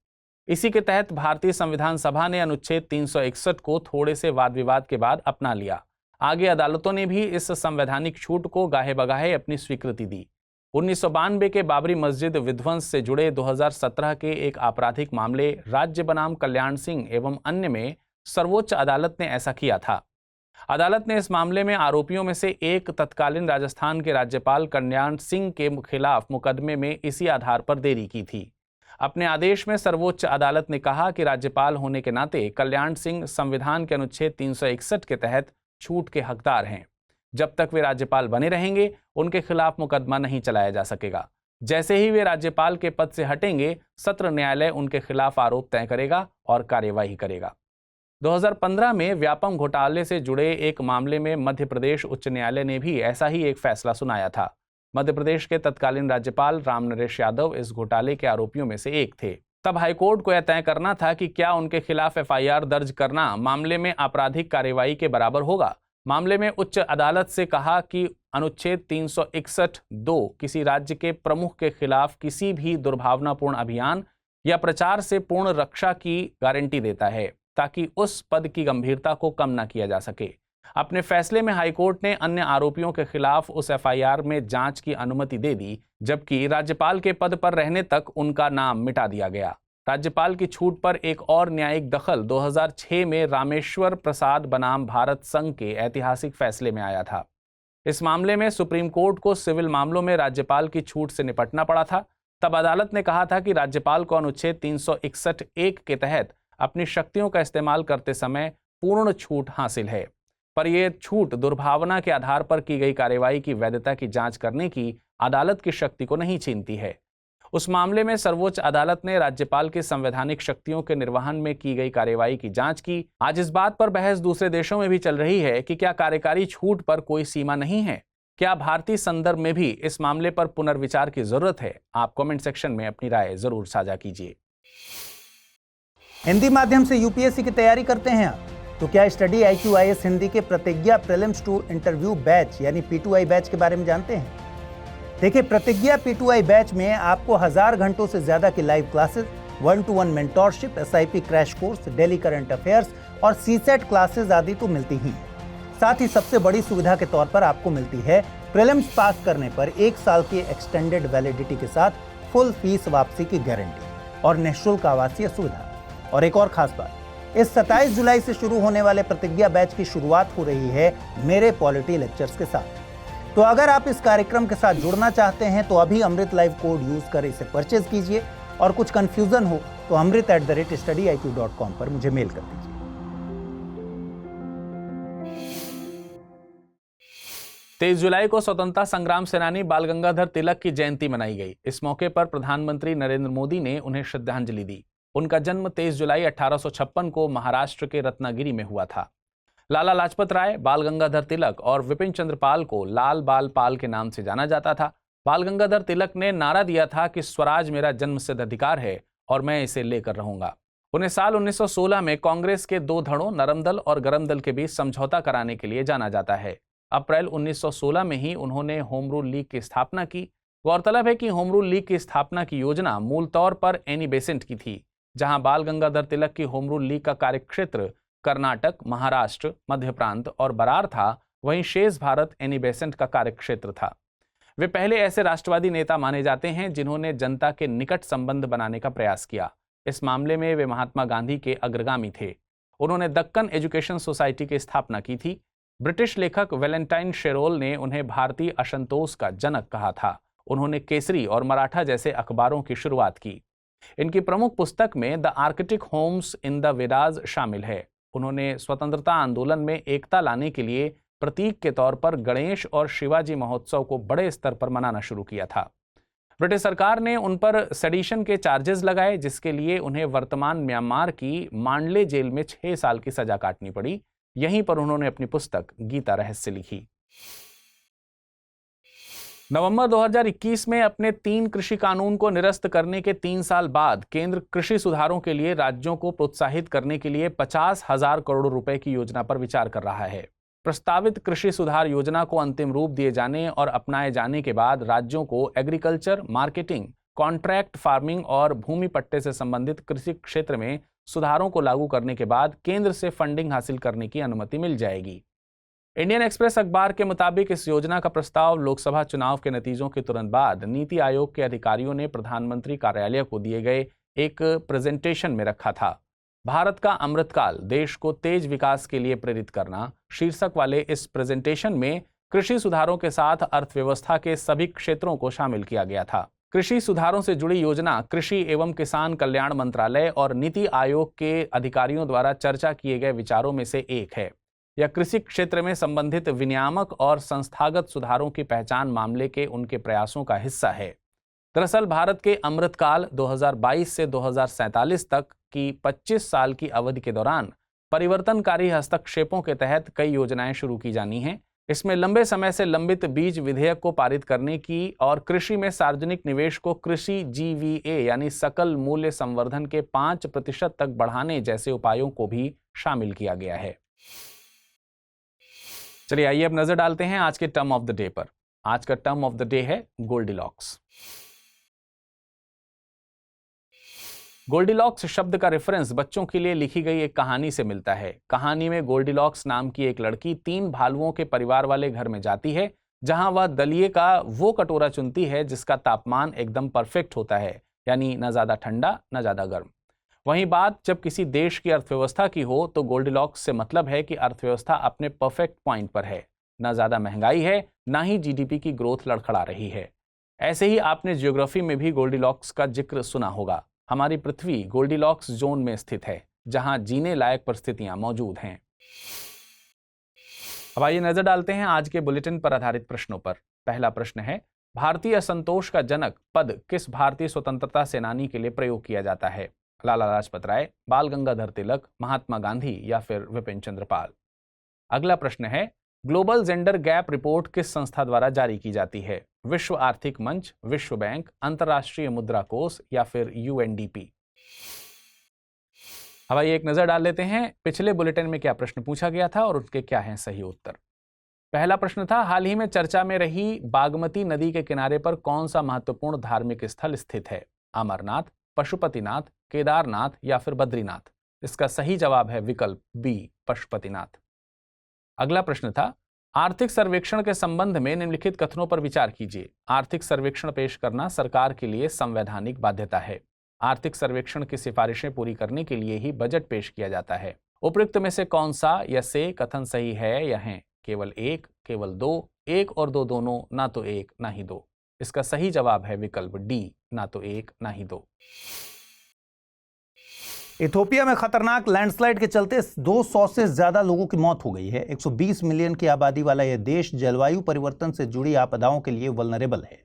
इसी के तहत भारतीय संविधान सभा ने अनुच्छेद 361 को थोड़े से वाद विवाद के बाद अपना लिया। आगे अदालतों ने भी इस संवैधानिक छूट को गाहे बगाहे अपनी स्वीकृति दी। 1992 के बाबरी मस्जिद विध्वंस से जुड़े 2017 के एक आपराधिक मामले राज्य बनाम कल्याण सिंह एवं अन्य में सर्वोच्च अदालत ने ऐसा किया था। अदालत ने इस मामले में आरोपियों में से एक तत्कालीन राजस्थान के राज्यपाल कल्याण सिंह के खिलाफ मुकदमे में इसी आधार पर देरी की थी। अपने आदेश में सर्वोच्च अदालत ने कहा कि राज्यपाल होने के नाते कल्याण सिंह संविधान के अनुच्छेद 361 के तहत छूट के हकदार हैं। जब तक वे राज्यपाल बने रहेंगे, उनके खिलाफ मुकदमा नहीं चलाया जा सकेगा। जैसे ही वे राज्यपाल के पद से हटेंगे, सत्र न्यायालय उनके खिलाफ आरोप तय करेगा और कार्यवाही करेगा। 2015 में व्यापम घोटाले से जुड़े एक मामले में मध्य प्रदेश उच्च न्यायालय ने भी ऐसा ही एक फैसला सुनाया था। मध्य प्रदेश के तत्कालीन राज्यपाल राम नरेश यादव इस घोटाले के आरोपियों में से एक थे। तब हाईकोर्ट को यह तय करना था कि क्या उनके खिलाफ एफआईआर दर्ज करना मामले में आपराधिक कार्यवाही के बराबर होगा। मामले में उच्च अदालत से कहा कि अनुच्छेद 361(2) किसी राज्य के प्रमुख के खिलाफ किसी भी दुर्भावनापूर्ण अभियान या प्रचार से पूर्ण रक्षा की गारंटी देता है, ताकि उस पद की गंभीरता को कम न किया जा सके। अपने फैसले में हाईकोर्ट ने अन्य आरोपियों के खिलाफ उस एफआईआर में जांच की अनुमति दे दी, जबकि राज्यपाल के पद पर रहने तक उनका नाम मिटा दिया गया। राज्यपाल की छूट पर एक और न्यायिक दखल 2006 में रामेश्वर प्रसाद बनाम भारत संघ के ऐतिहासिक फैसले में आया था। इस मामले में सुप्रीम कोर्ट को सिविल मामलों में राज्यपाल की छूट से निपटना पड़ा था। तब अदालत ने कहा था कि राज्यपाल को अनुच्छेद 361(1) के तहत अपनी शक्तियों का इस्तेमाल करते समय पूर्ण छूट हासिल है, पर यह छूट दुर्भावना के आधार पर की गई कार्यवाही की वैधता की जांच करने की अदालत की शक्ति को नहीं छीनती है। उस मामले में सर्वोच्च अदालत ने राज्यपाल की संवैधानिक शक्तियों के निर्वहन में की गई कार्यवाही की जांच की। आज इस बात पर बहस दूसरे देशों में भी चल रही है कि क्या कार्यकारी छूट पर कोई सीमा नहीं है। क्या भारतीय संदर्भ में भी इस मामले पर पुनर्विचार की जरूरत है? आप कमेंट सेक्शन में अपनी राय जरूर साझा कीजिए। हिंदी माध्यम से यूपीएससी की तैयारी करते हैं आप, तो क्या स्टडी IQ IAS हिंदी के प्रतिज्ञा प्रीलिम्स टू इंटरव्यू बैच यानी P2I बैच के बारे में जानते हैं? देखिए, प्रतिज्ञा P2I बैच में आपको 1000 घंटों से ज्यादा की live classes, 1-to-1 mentorship, SIP crash course, daily current affairs और CSET क्लासेस आदि तो मिलती ही। साथ ही सबसे बड़ी सुविधा के तौर पर आपको मिलती है प्रीलिम्स पास करने पर 1 साल की एक्सटेंडेड वैलिडिटी के साथ फुल फीस वापसी की गारंटी और निःशुल्क आवासीय सुविधा। और एक और खास बात, इस 27 जुलाई से शुरू होने वाले प्रतिज्ञा बैच की शुरुआत हो रही है मेरे पॉलिटी लेक्चर्स के साथ। तो अगर आप इस कार्यक्रम के साथ जुड़ना चाहते हैं तो अभी अमृत लाइव कोड यूज कर इसे परचेज कीजिए, और कुछ कंफ्यूजन हो तो amrit@studiiq.com पर मुझे मेल कर दीजिए। 23 जुलाई को स्वतंत्रता संग्राम सेनानी बाल गंगाधर तिलक की जयंती मनाई गई। इस मौके पर प्रधानमंत्री नरेंद्र मोदी ने उन्हें श्रद्धांजलि दी। उनका जन्म 23 जुलाई 1856 को महाराष्ट्र के रत्नागिरी में हुआ था। लाला लाजपत राय, बाल गंगाधर तिलक और विपिन चंद्र पाल को लाल बाल पाल के नाम से जाना जाता था। बाल गंगाधर तिलक ने नारा दिया था कि स्वराज मेरा जन्मसिद्ध अधिकार है और मैं इसे लेकर रहूंगा। उन्हें साल 1916 में कांग्रेस के दो धड़ों नरम दल और गरम दल के बीच समझौता कराने के लिए जाना जाता है। अप्रैल 1916 में ही उन्होंने होम रूल लीग की स्थापना की। गौरतलब है कि होम रूल लीग की स्थापना की योजना मूल तौर पर एनी बेसेंट की थी। जहां बाल गंगाधर तिलक की होम रूल लीग का कार्यक्षेत्र कर्नाटक, महाराष्ट्र, मध्य प्रांत और बरार था, वहीं शेष भारत एनी बेसेंट का कार्यक्षेत्र था। वे पहले ऐसे राष्ट्रवादी नेता माने जाते हैं जिन्होंने जनता के निकट संबंध बनाने का प्रयास किया। इस मामले में वे महात्मा गांधी के अग्रगामी थे। उन्होंने दक्कन एजुकेशन सोसाइटी की स्थापना की थी। ब्रिटिश लेखक वैलेंटाइन शेरोल ने उन्हें भारतीय असंतोष का जनक कहा था। उन्होंने केसरी और मराठा जैसे अखबारों की शुरुआत की। इनकी प्रमुख पुस्तक में the Arctic homes in the Vedas शामिल है। उन्होंने स्वतंत्रता आंदोलन में एकता लाने के लिए प्रतीक के तौर पर गणेश और शिवाजी महोत्सव को बड़े स्तर पर मनाना शुरू किया था। ब्रिटिश सरकार ने उन पर सेडिशन के चार्जेस लगाए, जिसके लिए उन्हें वर्तमान म्यांमार की मांडले जेल में 6 साल की सजा काटनी पड़ी। यहीं पर उन्होंने अपनी पुस्तक गीता रहस्य लिखी। नवंबर 2021 में अपने 3 कृषि कानून को निरस्त करने के 3 साल बाद केंद्र कृषि सुधारों के लिए राज्यों को प्रोत्साहित करने के लिए 50,000 करोड़ रुपए की योजना पर विचार कर रहा है। प्रस्तावित कृषि सुधार योजना को अंतिम रूप दिए जाने और अपनाए जाने के बाद राज्यों को एग्रीकल्चर, मार्केटिंग, कॉन्ट्रैक्ट फार्मिंग और भूमि पट्टे से संबंधित कृषि क्षेत्र में सुधारों को लागू करने के बाद केंद्र से फंडिंग हासिल करने की अनुमति मिल जाएगी। इंडियन एक्सप्रेस अखबार के मुताबिक इस योजना का प्रस्ताव लोकसभा चुनाव के नतीजों के तुरंत बाद नीति आयोग के अधिकारियों ने प्रधानमंत्री कार्यालय को दिए गए एक प्रेजेंटेशन में रखा था। भारत का अमृतकाल, देश को तेज विकास के लिए प्रेरित करना शीर्षक वाले इस प्रेजेंटेशन में कृषि सुधारों के साथ अर्थव्यवस्था के सभी क्षेत्रों को शामिल किया गया था। कृषि सुधारों से जुड़ी योजना कृषि एवं किसान कल्याण मंत्रालय और नीति आयोग के अधिकारियों द्वारा चर्चा किए गए विचारों में से एक है। यह कृषि क्षेत्र में संबंधित विनियामक और संस्थागत सुधारों की पहचान मामले के उनके प्रयासों का हिस्सा है। दरअसल भारत के अमृतकाल 2022 से 2047 तक की 25 साल की अवधि के दौरान परिवर्तनकारी हस्तक्षेपों के तहत कई योजनाएं शुरू की जानी हैं। इसमें लंबे समय से लंबित बीज विधेयक को पारित करने की और कृषि में सार्वजनिक निवेश को कृषि GVA यानी सकल मूल्य संवर्धन के 5% तक बढ़ाने जैसे उपायों को भी शामिल किया गया है। चलिए आइए अब नजर डालते हैं आज के टर्म ऑफ द डे पर। आज का टर्म ऑफ द डे है गोल्डीलॉक्स। गोल्डीलॉक्स शब्द का रेफरेंस बच्चों के लिए लिखी गई एक कहानी से मिलता है। कहानी में गोल्डीलॉक्स नाम की एक लड़की 3 भालुओं के परिवार वाले घर में जाती है, जहां वह दलिये का वो कटोरा चुनती है जिसका तापमान एकदम परफेक्ट होता है, यानी न ज्यादा ठंडा न ज्यादा गर्म। वहीं बात जब किसी देश की अर्थव्यवस्था की हो तो गोल्डीलॉक्स से मतलब है कि अर्थव्यवस्था अपने परफेक्ट पॉइंट पर है, न ज्यादा महंगाई है न ही GDP की ग्रोथ लड़खड़ा रही है। ऐसे ही आपने ज्योग्राफी में भी गोल्डीलॉक्स का जिक्र सुना होगा। हमारी पृथ्वी गोल्डीलॉक्स जोन में स्थित है, जहां जीने लायक परिस्थितियां मौजूद हैं। अब आइए नजर डालते हैं आज के बुलेटिन पर आधारित प्रश्नों पर। पहला प्रश्न है, भारतीय असंतोष का जनक पद किस भारतीय स्वतंत्रता सेनानी के लिए प्रयोग किया जाता है? लाला लाजपत राय, बाल गंगाधर तिलक, महात्मा गांधी या फिर विपिन चंद्र पाल। अगला प्रश्न है, ग्लोबल जेंडर गैप रिपोर्ट किस संस्था द्वारा जारी की जाती है? विश्व आर्थिक मंच, विश्व बैंक, अंतर्राष्ट्रीय मुद्रा कोष या फिर UNDP। अब आइए एक नजर डाल लेते हैं पिछले बुलेटिन में क्या प्रश्न पूछा गया था और उसके क्या हैं सही उत्तर। पहला प्रश्न था, हाल ही में चर्चा में रही बागमती नदी के किनारे पर कौन सा महत्वपूर्ण धार्मिक स्थल स्थित है? अमरनाथ, पशुपतिनाथ, केदारनाथ या फिर बद्रीनाथ। इसका सही जवाब है विकल्प B, पशुपतिनाथ। अगला प्रश्न था, आर्थिक सर्वेक्षण के संबंध में निम्नलिखित कथनों पर विचार कीजिए। आर्थिक सर्वेक्षण पेश करना सरकार के लिए संवैधानिक बाध्यता है। आर्थिक सर्वेक्षण की सिफारिशें पूरी करने के लिए ही बजट पेश किया जाता है। उपयुक्त में से कौन सा या से कथन सही है या है? केवल एक, केवल दो, एक और दो दोनों, ना तो एक ना ही दो। इसका सही जवाब है विकल्प D, ना तो एक ना ही दो। इथोपिया में खतरनाक लैंडस्लाइड के चलते 200 से ज्यादा लोगों की मौत हो गई है। 120 मिलियन की आबादी वाला यह देश जलवायु परिवर्तन से जुड़ी आपदाओं के लिए वल्नरेबल है।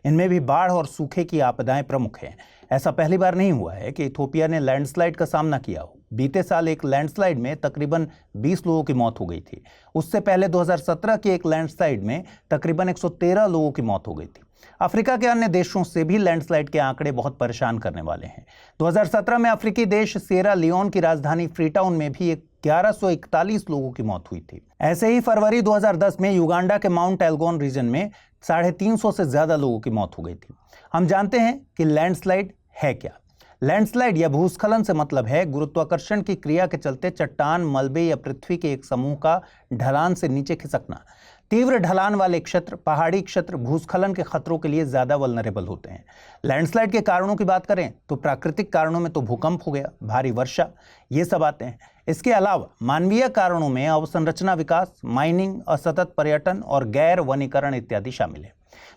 इनमें भी बाढ़ और सूखे की आपदाएं प्रमुख हैं। ऐसा पहली बार नहीं हुआ है कि इथोपिया ने लैंडस्लाइड का सामना किया हो। बीते साल एक लैंडस्लाइड में तकरीबन 20 लोगों की मौत हो गई थी। उससे पहले 2017 की एक लैंडस्लाइड में तकरीबन 113 लोगों की मौत हो गई थी। अफ्रीका के अन्य देशों से भी लैंडस्लाइड के आंकड़े बहुत परेशान करने वाले हैं। 2017 में अफ्रीकी देश सिएरा लियोन की राजधानी फ्रीटाउन में भी 1141 लोगों की मौत हुई थी। ऐसे ही फरवरी 2010 में युगांडा के माउंट एल्गोन रीजन में 350 से ज्यादा लोगों की मौत हो गई थी। हम जानते हैं कि लैंडस्लाइड है क्या। लैंडस्लाइड या भूस्खलन से मतलब है गुरुत्वाकर्षण की क्रिया के चलते चट्टान, मलबे या पृथ्वी के एक समूह का ढलान से नीचे खिसकना। तीव्र ढलान वाले क्षेत्र, पहाड़ी क्षेत्र भूस्खलन के खतरों के लिए ज्यादा वल्नरेबल होते हैं। लैंडस्लाइड के कारणों की बात करें तो प्राकृतिक कारणों में तो भूकंप हो गया, भारी वर्षा, ये सब आते हैं। इसके अलावा मानवीय कारणों में अवसंरचना विकास, माइनिंग, असतत पर्यटन और गैर वनीकरण इत्यादि शामिल है।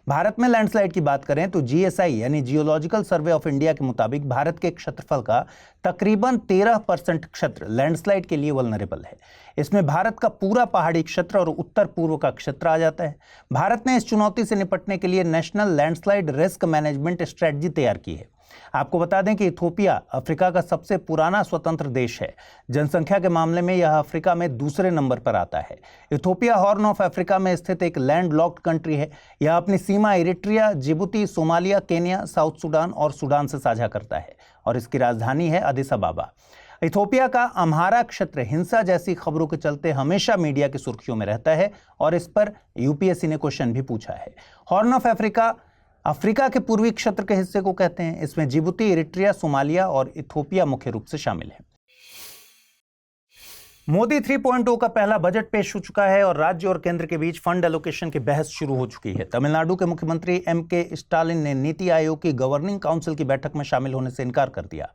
भारत में लैंडस्लाइड की बात करें तो GSI यानी जियोलॉजिकल सर्वे ऑफ इंडिया के मुताबिक भारत के क्षेत्रफल का तकरीबन 13% क्षेत्र लैंडस्लाइड के लिए वल्नरेबल है। इसमें भारत का पूरा पहाड़ी क्षेत्र और उत्तर पूर्व का क्षेत्र आ जाता है। भारत ने इस चुनौती से निपटने के लिए national landslide risk management strategy तैयार की है। आपको बता दें कि इथोपिया अफ्रीका का सबसे पुराना स्वतंत्र देश है। जनसंख्या के मामले में यह अफ्रीका में दूसरे नंबर पर आता है। इथोपिया हॉर्न ऑफ अफ्रीका में स्थित एक लैंडलॉक्ड कंट्री है। यह अपनी सीमा Eritrea, Djibouti, Somalia, Kenya, South Sudan और सूडान से साझा करता है और इसकी राजधानी है अदिस अबाबा। इथोपिया का अम्हारा क्षेत्र हिंसा जैसी खबरों के चलते हमेशा मीडिया की सुर्खियों में रहता है और इस पर UPSC ने क्वेश्चन भी पूछा है। हॉर्न ऑफ अफ्रीका अफ्रीका के पूर्वी क्षेत्र के हिस्से को कहते हैं। इसमें जिबूती, इरिट्रिया, सोमालिया और इथोपिया मुख्य रूप से शामिल है। मोदी 3.0 का पहला बजट पेश हो चुका है और राज्य और केंद्र के बीच फंड एलोकेशन की बहस शुरू हो चुकी है। तमिलनाडु के मुख्यमंत्री MK स्टालिन ने नीति आयोग की गवर्निंग काउंसिल की बैठक में शामिल होने से इनकार कर दिया।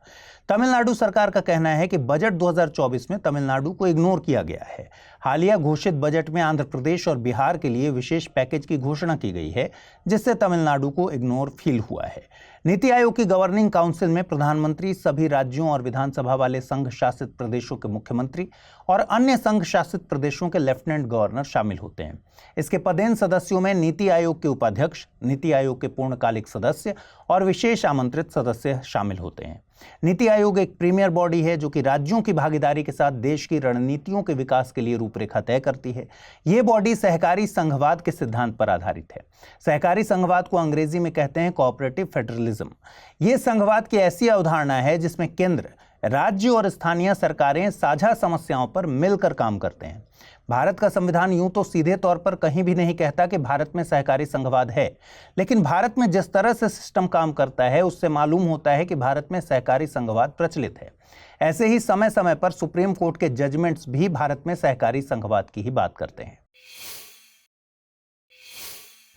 तमिलनाडु सरकार का कहना है कि बजट 2024 में तमिलनाडु को इग्नोर किया गया है। हालिया घोषित बजट में आंध्र प्रदेश और बिहार के लिए विशेष पैकेज की घोषणा की गई है, जिससे तमिलनाडु को इग्नोर फील हुआ है। नीति आयोग की गवर्निंग काउंसिल में प्रधानमंत्री, सभी राज्यों और विधानसभा वाले संघ शासित प्रदेशों के मुख्यमंत्री और अन्य संघ शासित प्रदेशों के लेफ्टिनेंट गवर्नर शामिल होते हैं। इसके पदेन सदस्यों में नीति आयोग के उपाध्यक्ष, नीति आयोग के पूर्णकालिक सदस्य और विशेष आमंत्रित सदस्य शामिल होते हैं। नीति आयोग एक प्रीमियर बॉडी है जो कि राज्यों की भागीदारी के साथ देश की रणनीतियों के विकास के लिए रूपरेखा तय करती है। ये बॉडी सहकारी संघवाद के सिद्धांत पर आधारित है। सहकारी संघवाद को अंग्रेजी में कहते हैं कोऑपरेटिव फेडरलिज्म। ये संघवाद की ऐसी अवधारणा है जिसमें केंद्र, राज्य और स्थानीय सरकारें साझा समस्याओं पर मिलकर काम करते हैं। भारत का संविधान यूं तो सीधे तौर पर कहीं भी नहीं कहता कि भारत में सहकारी संघवाद है, लेकिन भारत में जिस तरह से सिस्टम काम करता है उससे मालूम होता है कि भारत में सहकारी संघवाद प्रचलित है। ऐसे ही समय समय पर सुप्रीम कोर्ट के जजमेंट्स भी भारत में सहकारी संघवाद की ही बात करते हैं।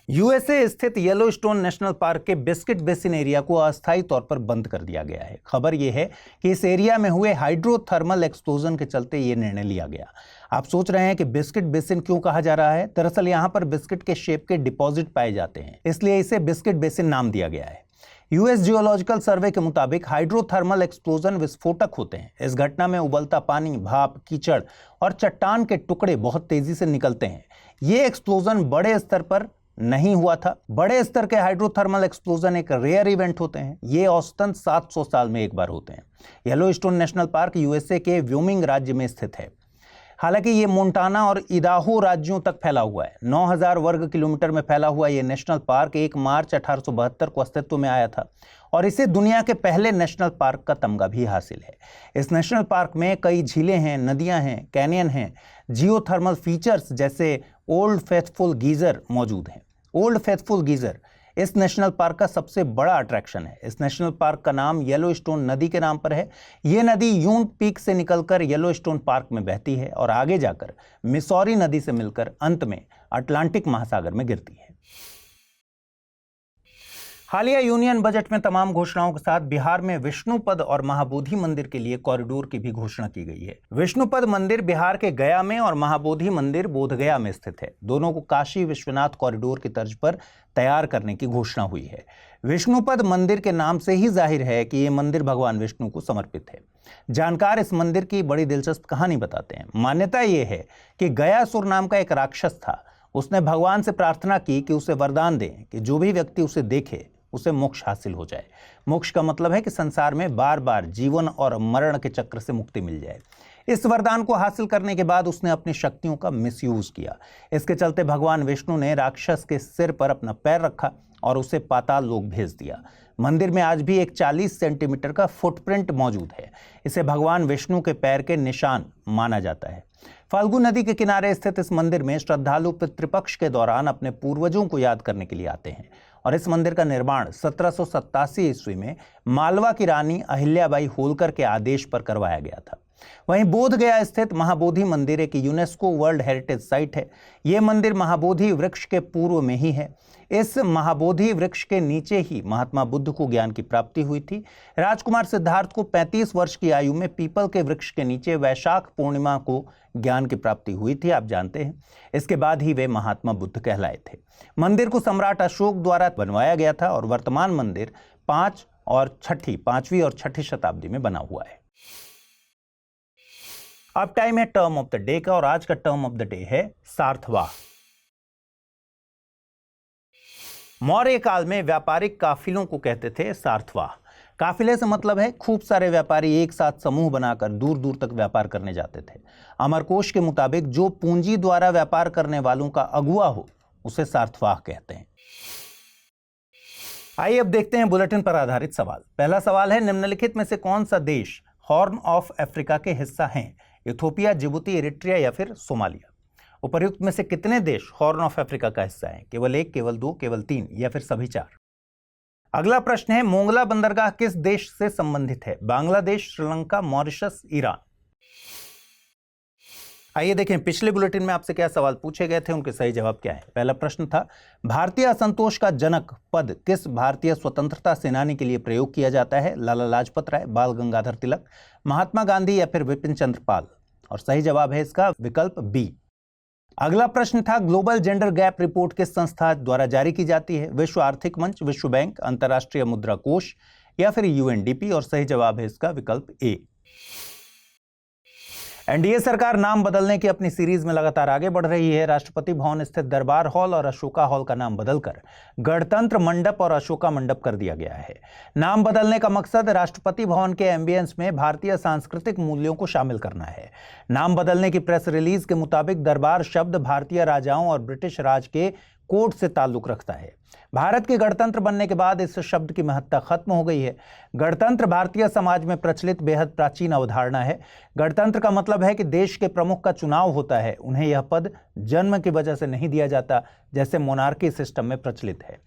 USA स्थित येलोस्टोन नेशनल पार्क के बिस्किट बेसिन एरिया को अस्थायी तौर पर बंद कर दिया गया है। खबर यह है कि इस एरिया में हुए हाइड्रोथर्मल एक्सप्लोजन के चलते ये निर्णय लिया गया। आप सोच रहे हैं कि बिस्किट बेसिन क्यों कहा जा रहा है? दरअसल यहाँ पर बिस्किट के शेप के डिपॉजिट पाए जाते हैं, इसलिए इसे बिस्किट बेसिन नाम दिया गया है। US जियोलॉजिकल सर्वे के मुताबिक हाइड्रोथर्मल एक्सप्लोजन विस्फोटक होते हैं। इस घटना में उबलता पानी, भाप, कीचड़ और चट्टान के टुकड़े बहुत तेजी से निकलते हैं। ये एक्सप्लोजन बड़े स्तर पर नहीं हुआ था। बड़े स्तर के हाइड्रोथर्मल एक्सप्लोजन एक रेयर इवेंट होते हैं। ये औसतन 700 साल में एक बार होते हैं। येलोस्टोन नेशनल पार्क USA के व्योमिंग राज्य में स्थित है। हालांकि ये मोंटाना और इडाहो राज्यों तक फैला हुआ है। 9000 वर्ग किलोमीटर में फैला हुआ ये नेशनल पार्क 1 मार्च 1872 को अस्तित्व में आया था और इसे दुनिया के पहले नेशनल पार्क का तमगा भी हासिल है। इस नेशनल पार्क में कई झीलें हैं, नदियां हैं, कैनियन हैं, जियोथर्मल फीचर्स जैसे ओल्ड फेथफुल गीजर मौजूद हैं। ओल्ड फेथफुल गीजर इस नेशनल पार्क का सबसे बड़ा अट्रैक्शन है। इस नेशनल पार्क का नाम येलोस्टोन नदी के नाम पर है। ये नदी यूंट पीक से निकलकर येलोस्टोन पार्क में बहती है और आगे जाकर मिसौरी नदी से मिलकर अंत में अटलांटिक महासागर में गिरती है। हालिया यूनियन बजट में तमाम घोषणाओं के साथ बिहार में विष्णुपद और महाबोधि मंदिर के लिए कॉरिडोर की भी घोषणा की गई है। विष्णुपद मंदिर बिहार के गया में और महाबोधि मंदिर बोधगया में स्थित है। दोनों को काशी विश्वनाथ कॉरिडोर की तर्ज पर तैयार करने की घोषणा हुई है। विष्णुपद मंदिर के नाम से ही जाहिर है कि ये मंदिर भगवान विष्णु को समर्पित है। जानकार इस मंदिर की बड़ी दिलचस्प कहानी बताते हैं। मान्यता ये है कि गयासुर नाम का एक राक्षस था। उसने भगवान से प्रार्थना की कि उसे वरदान दें कि जो भी व्यक्ति उसे देखे उसे मोक्ष हासिल हो जाए। मोक्ष का मतलब है कि संसार में बार बार जीवन और मरण के चक्र से मुक्ति मिल जाए। इस वरदान को हासिल करने के बाद उसने अपनी शक्तियों का मिसयूज किया। इसके चलते भगवान विष्णु ने राक्षस के सिर पर अपना पैर रखा और उसे पाताल लोक भेज दिया। मंदिर में आज भी एक 40 सेंटीमीटर का फुटप्रिंट मौजूद है। इसे भगवान विष्णु के पैर के निशान माना जाता है। फाल्गु नदी के किनारे स्थित इस मंदिर में श्रद्धालु पितृपक्ष के दौरान अपने पूर्वजों को याद करने के लिए आते हैं और इस मंदिर का निर्माण 1787 ईस्वी में मालवा की रानी अहिल्याबाई होलकर के आदेश पर करवाया गया था। वहीं बोध गया स्थित महाबोधि मंदिर एक यूनेस्को वर्ल्ड हेरिटेज साइट है। यह मंदिर महाबोधि वृक्ष के पूर्व में ही है। इस महाबोधि वृक्ष के नीचे ही महात्मा बुद्ध को ज्ञान की प्राप्ति हुई थी। राजकुमार सिद्धार्थ को 35 वर्ष की आयु में पीपल के वृक्ष के नीचे वैशाख पूर्णिमा को ज्ञान की प्राप्ति हुई थी, आप जानते हैं। इसके बाद ही वे महात्मा बुद्ध कहलाए थे। मंदिर को सम्राट अशोक द्वारा बनवाया गया था और वर्तमान मंदिर 5वीं और छठी शताब्दी में बना हुआ है। अब टाइम है टर्म ऑफ द डे का और आज का टर्म ऑफ द डे है सार्थवाह। मौर्य काल में व्यापारिक काफिलों को कहते थे सार्थवाह। काफिले से मतलब है खूब सारे व्यापारी एक साथ समूह बनाकर दूर दूर तक व्यापार करने जाते थे। अमरकोश के मुताबिक जो पूंजी द्वारा व्यापार करने वालों का अगुआ हो उसे सार्थवाह कहते हैं। आइए अब देखते हैं बुलेटिन पर आधारित सवाल। पहला सवाल है, निम्नलिखित में से कौन सा देश हॉर्न ऑफ अफ्रीका के हिस्सा हैं? इथोपिया, जिबूती, इरिट्रिया या फिर सोमालिया? उपर्युक्त में से कितने देश हॉर्न ऑफ अफ्रीका का हिस्सा हैं? केवल 1, केवल 2, केवल 3 या फिर सभी 4? अगला प्रश्न है, मोंगला बंदरगाह किस देश से संबंधित है? Bangladesh, Sri Lanka, Mauritius, Iran? आइए देखें पिछले बुलेटिन में आपसे क्या सवाल पूछे गए थे, उनके सही जवाब क्या है। पहला प्रश्न था, भारतीय असंतोष का जनक पद किस भारतीय स्वतंत्रता सेनानी के लिए प्रयोग किया जाता है? लाला लाजपत राय, बाल गंगाधर तिलक, महात्मा गांधी या फिर विपिन चंद्र पाल? और सही जवाब है इसका विकल्प बी। अगला प्रश्न था, ग्लोबल जेंडर गैप रिपोर्ट किस संस्था द्वारा जारी की जाती है? विश्व आर्थिक मंच, विश्व बैंक, अंतर्राष्ट्रीय मुद्रा कोष या फिर यूएनडीपी? और सही जवाब है इसका विकल्प ए। एनडीए सरकार नाम बदलने की अपनी सीरीज में लगातार आगे बढ़ रही है। राष्ट्रपति भवन स्थित दरबार हॉल और अशोका हॉल का नाम बदलकर गणतंत्र मंडप और अशोका मंडप कर दिया गया है। नाम बदलने का मकसद राष्ट्रपति भवन के एम्बियंस में भारतीय सांस्कृतिक मूल्यों को शामिल करना है। नाम बदलने की प्रेस रिलीज के मुताबिक दरबार शब्द भारतीय राजाओं और ब्रिटिश राज के कोड से ताल्लुक रखता है। भारत के गणतंत्र बनने के बाद इस शब्द की महत्ता खत्म हो गई है। गणतंत्र भारतीय समाज में प्रचलित बेहद प्राचीन अवधारणा है। गणतंत्र का मतलब है कि देश के प्रमुख का चुनाव होता है, उन्हें यह पद जन्म की वजह से नहीं दिया जाता जैसे मोनार्की सिस्टम में प्रचलित है।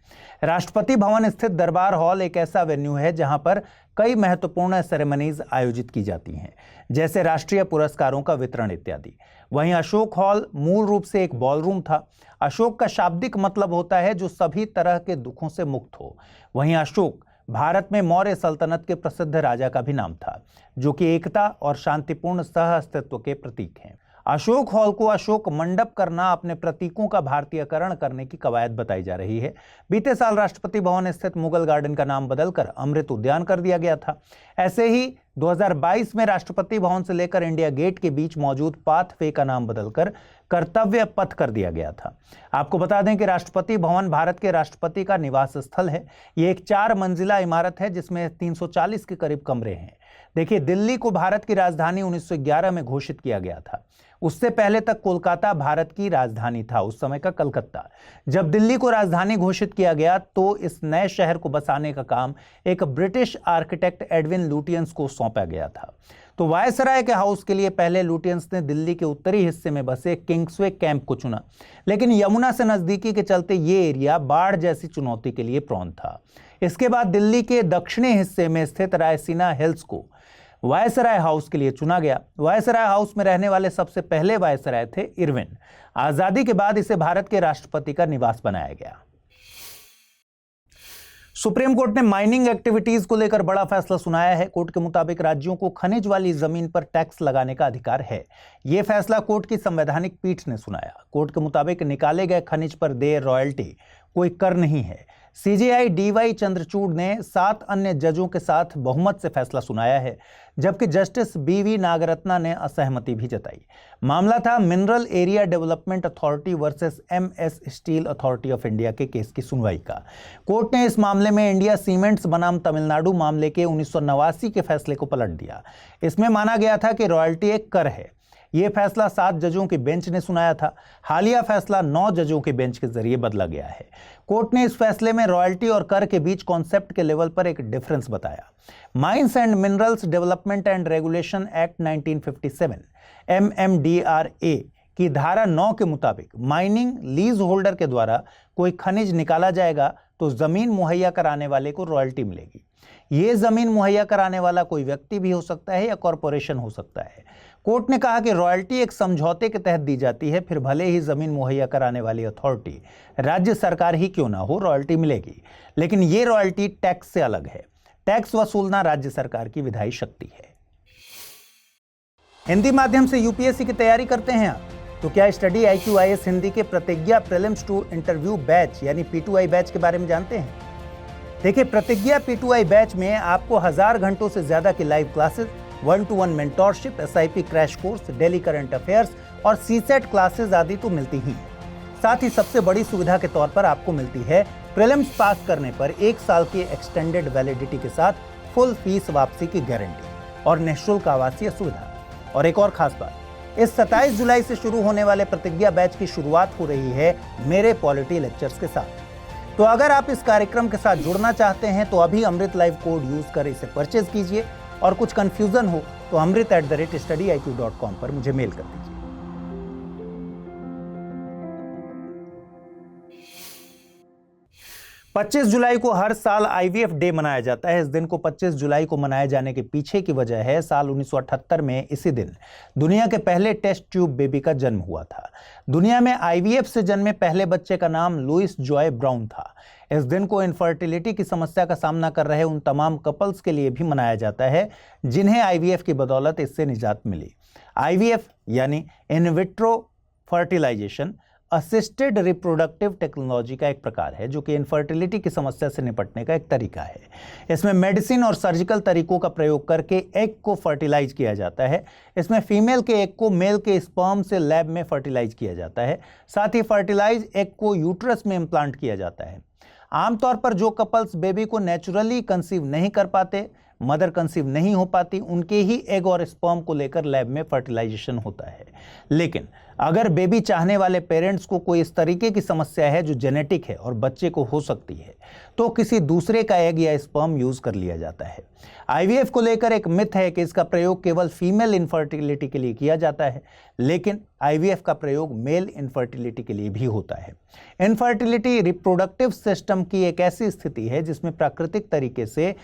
राष्ट्रपति भवन स्थित दरबार हॉल एक ऐसा वेन्यू है जहां पर कई महत्वपूर्ण सेरेमनीज आयोजित की जाती हैं, जैसे राष्ट्रीय पुरस्कारों का वितरण इत्यादि। वहीं अशोक हॉल मूल रूप से एक बॉलरूम था। अशोक का शाब्दिक मतलब होता है जो सभी तरह के दुखों से मुक्त हो। वहीं अशोक भारत में मौर्य सल्तनत के प्रसिद्ध राजा का भी नाम था, जो कि एकता और शांतिपूर्ण सह अस्तित्व के प्रतीक हैं। अशोक हॉल को अशोक मंडप करना अपने प्रतीकों का भारतीयकरण करने की कवायद बताई जा रही है। बीते साल राष्ट्रपति भवन स्थित मुगल गार्डन का नाम बदलकर अमृत उद्यान कर दिया गया था। ऐसे ही 2022 में राष्ट्रपति भवन से लेकर इंडिया गेट के बीच मौजूद पाथवे का नाम बदलकर कर्तव्य पथ कर दिया गया था। आपको बता दें कि राष्ट्रपति भवन भारत के राष्ट्रपति का निवास स्थल है। ये एक 4 मंजिला इमारत है जिसमें 340 के करीब कमरे हैं। देखिए, दिल्ली को भारत की राजधानी 1911 में घोषित किया गया था। उससे पहले तक कोलकाता भारत की राजधानी था, उस समय का कलकत्ता। जब दिल्ली को राजधानी घोषित किया गया तो इस नए शहर को बसाने का काम एक ब्रिटिश आर्किटेक्ट एडविन लुटियंस को सौंपा गया था। तो वायसराय के हाउस के लिए पहले लुटियंस ने दिल्ली के उत्तरी हिस्से में बसे किंग्सवे कैंप को चुना, लेकिन यमुना से नजदीकी के चलते ये एरिया बाढ़ जैसी चुनौती के लिए प्रौन था। इसके बाद दिल्ली के दक्षिणी हिस्से में स्थित रायसीना हिल्स को वायसराय हाउस के लिए चुना गया। वायसराय हाउस में रहने वाले सबसे पहले वायसराय थे इरविन। आजादी के बाद इसे भारत के राष्ट्रपति का निवास बनाया गया। सुप्रीम कोर्ट ने माइनिंग एक्टिविटीज को लेकर बड़ा फैसला सुनाया है। कोर्ट के मुताबिक राज्यों को खनिज वाली जमीन पर टैक्स लगाने का अधिकार है। यह फैसला कोर्ट की संवैधानिक पीठ ने सुनाया। कोर्ट के मुताबिक निकाले गए खनिज पर देय रॉयल्टी कोई कर नहीं है। सीजेआई डीवाई चंद्रचूड़ ने 7 अन्य जजों के साथ बहुमत से फैसला सुनाया है, जबकि जस्टिस बीवी नागरत्ना ने असहमति भी जताई। मामला था mineral area development authority versus MS steel authority of India के केस की सुनवाई का। कोर्ट ने इस मामले में इंडिया सीमेंट्स बनाम तमिलनाडु मामले के 1989 के फैसले को पलट दिया। इसमें माना गया था कि रॉयल्टी एक कर है। ये फैसला 7 जजों के बेंच ने सुनाया था। हालिया फैसला 9 जजों के बेंच के जरिए बदला गया है। कोर्ट ने इस फैसले में रॉयल्टी और कर के बीच कॉन्सेप्ट के लेवल पर एक डिफरेंस बताया। Mines and minerals development and regulation act 1957 MMDRA की धारा 9 के मुताबिक माइनिंग लीज होल्डर के द्वारा कोई खनिज निकाला जाएगा तो जमीन मुहैया कराने वाले को रॉयल्टी मिलेगी। ये जमीन मुहैया कराने वाला कोई व्यक्ति भी हो सकता है या कॉरपोरेशन हो सकता है। कोर्ट ने कहा कि रॉयल्टी एक समझौते के तहत दी जाती है, फिर भले ही जमीन मुहैया कराने वाली अथॉरिटी राज्य सरकार ही क्यों ना हो, रॉयल्टी मिलेगी। लेकिन ये रॉयल्टी टैक्स से अलग है। टैक्स वसूलना राज्य सरकार की विधायी शक्ति है। हिंदी माध्यम से यूपीएससी की तैयारी करते हैं आप, तो क्या स्टडी IQIS हिंदी के प्रतिज्ञा प्रीलिम्स टू इंटरव्यू बैच यानी P2I बैच के बारे में जानते हैं? देखिए, प्रतिज्ञा P2I बैच में आपको 1000 घंटों से ज्यादा की live classes, 1-to-1 mentorship, SIP crash course, daily current affairs और CSET क्लासेस आदि तो मिलती ही हैं। साथ ही सबसे बड़ी सुविधा के तौर पर आपको मिलती है प्रीलिम्स पास करने पर 1 साल की एक्सटेंडेड वैलिडिटी के साथ फुल फीस वापसी की गारंटी और निःशुल्क आवासीय सुविधा। और एक और खास बात, इस 27 जुलाई से शुरू होने वाले प्रतिज्ञा बैच की शुरुआत हो रही है मेरे पॉलिटी लेक्चर्स के साथ। तो अगर आप इस कार्यक्रम के साथ जुड़ना चाहते हैं तो अभी अमृत लाइव कोड यूज कर इसे परचेज कीजिए, और कुछ कंफ्यूजन हो तो amrit@studiiq.com पर मुझे मेल कर दीजिए। 25 जुलाई को हर साल IVF डे मनाया जाता है। इस दिन को 25 जुलाई को मनाए जाने के पीछे की वजह है, साल 1978 में इसी दिन दुनिया के पहले टेस्ट ट्यूब बेबी का जन्म हुआ था। दुनिया में IVF से जन्मे पहले बच्चे का नाम लुइस जॉय ब्राउन था। इस दिन को इनफर्टिलिटी की समस्या का सामना कर रहे उन तमाम कपल्स के लिए भी मनाया जाता है जिन्हें IVF की बदौलत इससे निजात मिली। IVF यानी in vitro fertilisation assisted reproductive technology का एक प्रकार है जो कि इनफर्टिलिटी की समस्या से निपटने का एक तरीका है। इसमें मेडिसिन और सर्जिकल तरीकों का प्रयोग करके एग को फर्टिलाइज किया जाता है। इसमें फीमेल के एग को मेल के स्पर्म से लैब में फर्टिलाइज किया जाता है। साथ ही फर्टिलाइज एग को यूट्रस में इम्प्लांट किया जाता है। आमतौर पर जो कपल्स बेबी को नेचुरली कंसीव नहीं कर पाते, मदर कंसीव नहीं हो पाती, उनके ही एग और स्पर्म को लेकर लैब में फर्टिलाइजेशन होता है। लेकिन अगर बेबी चाहने वाले पेरेंट्स को कोई इस तरीके की समस्या है जो जेनेटिक है और बच्चे को हो सकती है, तो किसी दूसरे का एग या स्पर्म यूज कर लिया जाता है। IVF को लेकर एक मिथ है कि इसका प्रयोग केवल फीमेल इनफर्टिलिटी के लिए किया जाता है, लेकिन IVF का प्रयोग मेल इनफर्टिलिटी के लिए भी होता है। इनफर्टिलिटी रिप्रोडक्टिव सिस्टम की एक ऐसी स्थिति है जिसमें प्राकृतिक तरीके से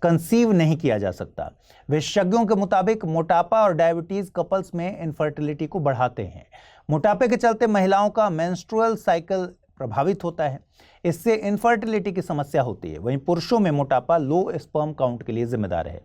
कंसीव नहीं किया जा सकता। विशेषज्ञों के मुताबिक मोटापा और डायबिटीज कपल्स में इनफर्टिलिटी को बढ़ाते हैं। मोटापे के चलते महिलाओं का मेंस्ट्रुअल साइकिल प्रभावित होता है, इससे इनफर्टिलिटी की समस्या होती है। वहीं पुरुषों में मोटापा लो स्पर्म काउंट के लिए जिम्मेदार है।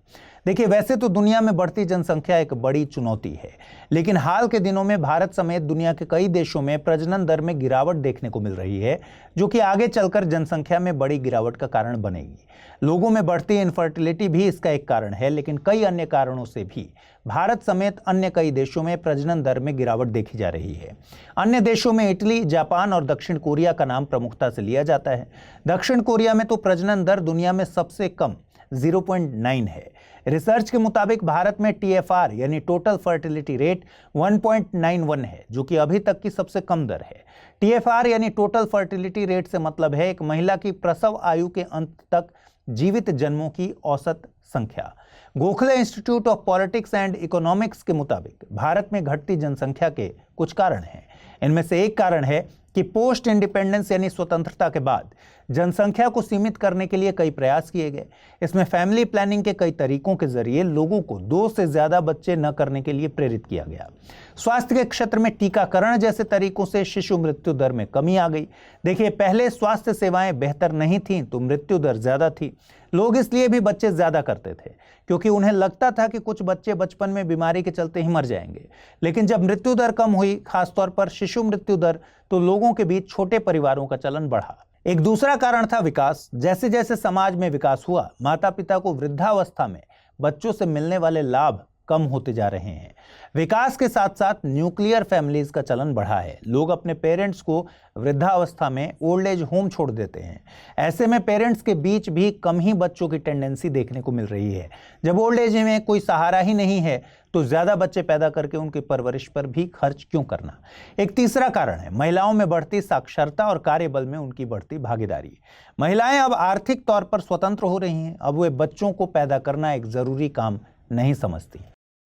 देखिए, वैसे तो दुनिया में बढ़ती जनसंख्या एक बड़ी चुनौती है, लेकिन हाल के दिनों में भारत समेत दुनिया के कई देशों में प्रजनन दर में गिरावट देखने को मिल रही है, जो कि आगे चलकर जनसंख्या में बड़ी गिरावट का कारण बनेगी। लोगों में बढ़ती इनफर्टिलिटी भी इसका एक कारण है, लेकिन कई अन्य कारणों से भी भारत समेत अन्य कई देशों में प्रजनन दर में गिरावट देखी जा रही है। अन्य देशों में इटली, जापान और दक्षिण कोरिया का नाम प्रमुखता से लिया जाता है। दक्षिण कोरिया में तो प्रजनन दर दुनिया में सबसे कम 0.9 है। रिसर्च के मुताबिक भारत में TFR यानी टोटल फर्टिलिटी रेट 1.91 है, जो कि अभी तक की सबसे कम दर है। TFR यानी टोटल फर्टिलिटी रेट से मतलब है एक महिला की प्रसव आयु के अंत तक जीवित जन्मों की औसत संख्या। Gokhale institute of politics and economics के मुताबिक भारत में घटती जनसंख्या के कुछ कारण हैं। इनमें से एक कारण है कि पोस्ट इंडिपेंडेंस यानी स्वतंत्रता के बाद जनसंख्या को सीमित करने के लिए कई प्रयास किए गए। इसमें फैमिली प्लानिंग के कई तरीकों के जरिए लोगों को 2 से ज्यादा बच्चे न करने के लिए प्रेरित किया गया। स्वास्थ्य के क्षेत्र में टीकाकरण जैसे तरीकों से शिशु मृत्यु दर में कमी आ गई। देखिए, पहले स्वास्थ्य सेवाएं बेहतर नहीं थीं तो मृत्यु दर ज्यादा थी। लोग इसलिए भी बच्चे ज्यादा करते थे क्योंकि उन्हें लगता था कि कुछ बच्चे बचपन में बीमारी के चलते ही मर जाएंगे। लेकिन जब मृत्यु दर कम हुई, खासतौर पर शिशु मृत्यु दर, तो लोगों के बीच छोटे परिवारों का चलन बढ़ा। एक दूसरा कारण था विकास। जैसे जैसे समाज में विकास हुआ, माता पिता को वृद्धावस्था में बच्चों से मिलने वाले लाभ कम होते जा रहे हैं। विकास के साथ साथ न्यूक्लियर फैमिलीज का चलन बढ़ा है। लोग अपने पेरेंट्स को वृद्धावस्था में ओल्ड एज होम छोड़ देते हैं। ऐसे में पेरेंट्स के बीच भी कम ही बच्चों की टेंडेंसी देखने को मिल रही है। जब ओल्ड एज में कोई सहारा ही नहीं है तो ज्यादा बच्चे पैदा करके उनकी परवरिश पर भी खर्च क्यों करना। एक तीसरा कारण है महिलाओं में बढ़ती साक्षरता और कार्यबल में उनकी बढ़ती भागीदारी। महिलाएं अब आर्थिक तौर पर स्वतंत्र हो रही हैं। अब वे बच्चों को पैदा करना एक जरूरी काम नहीं समझती।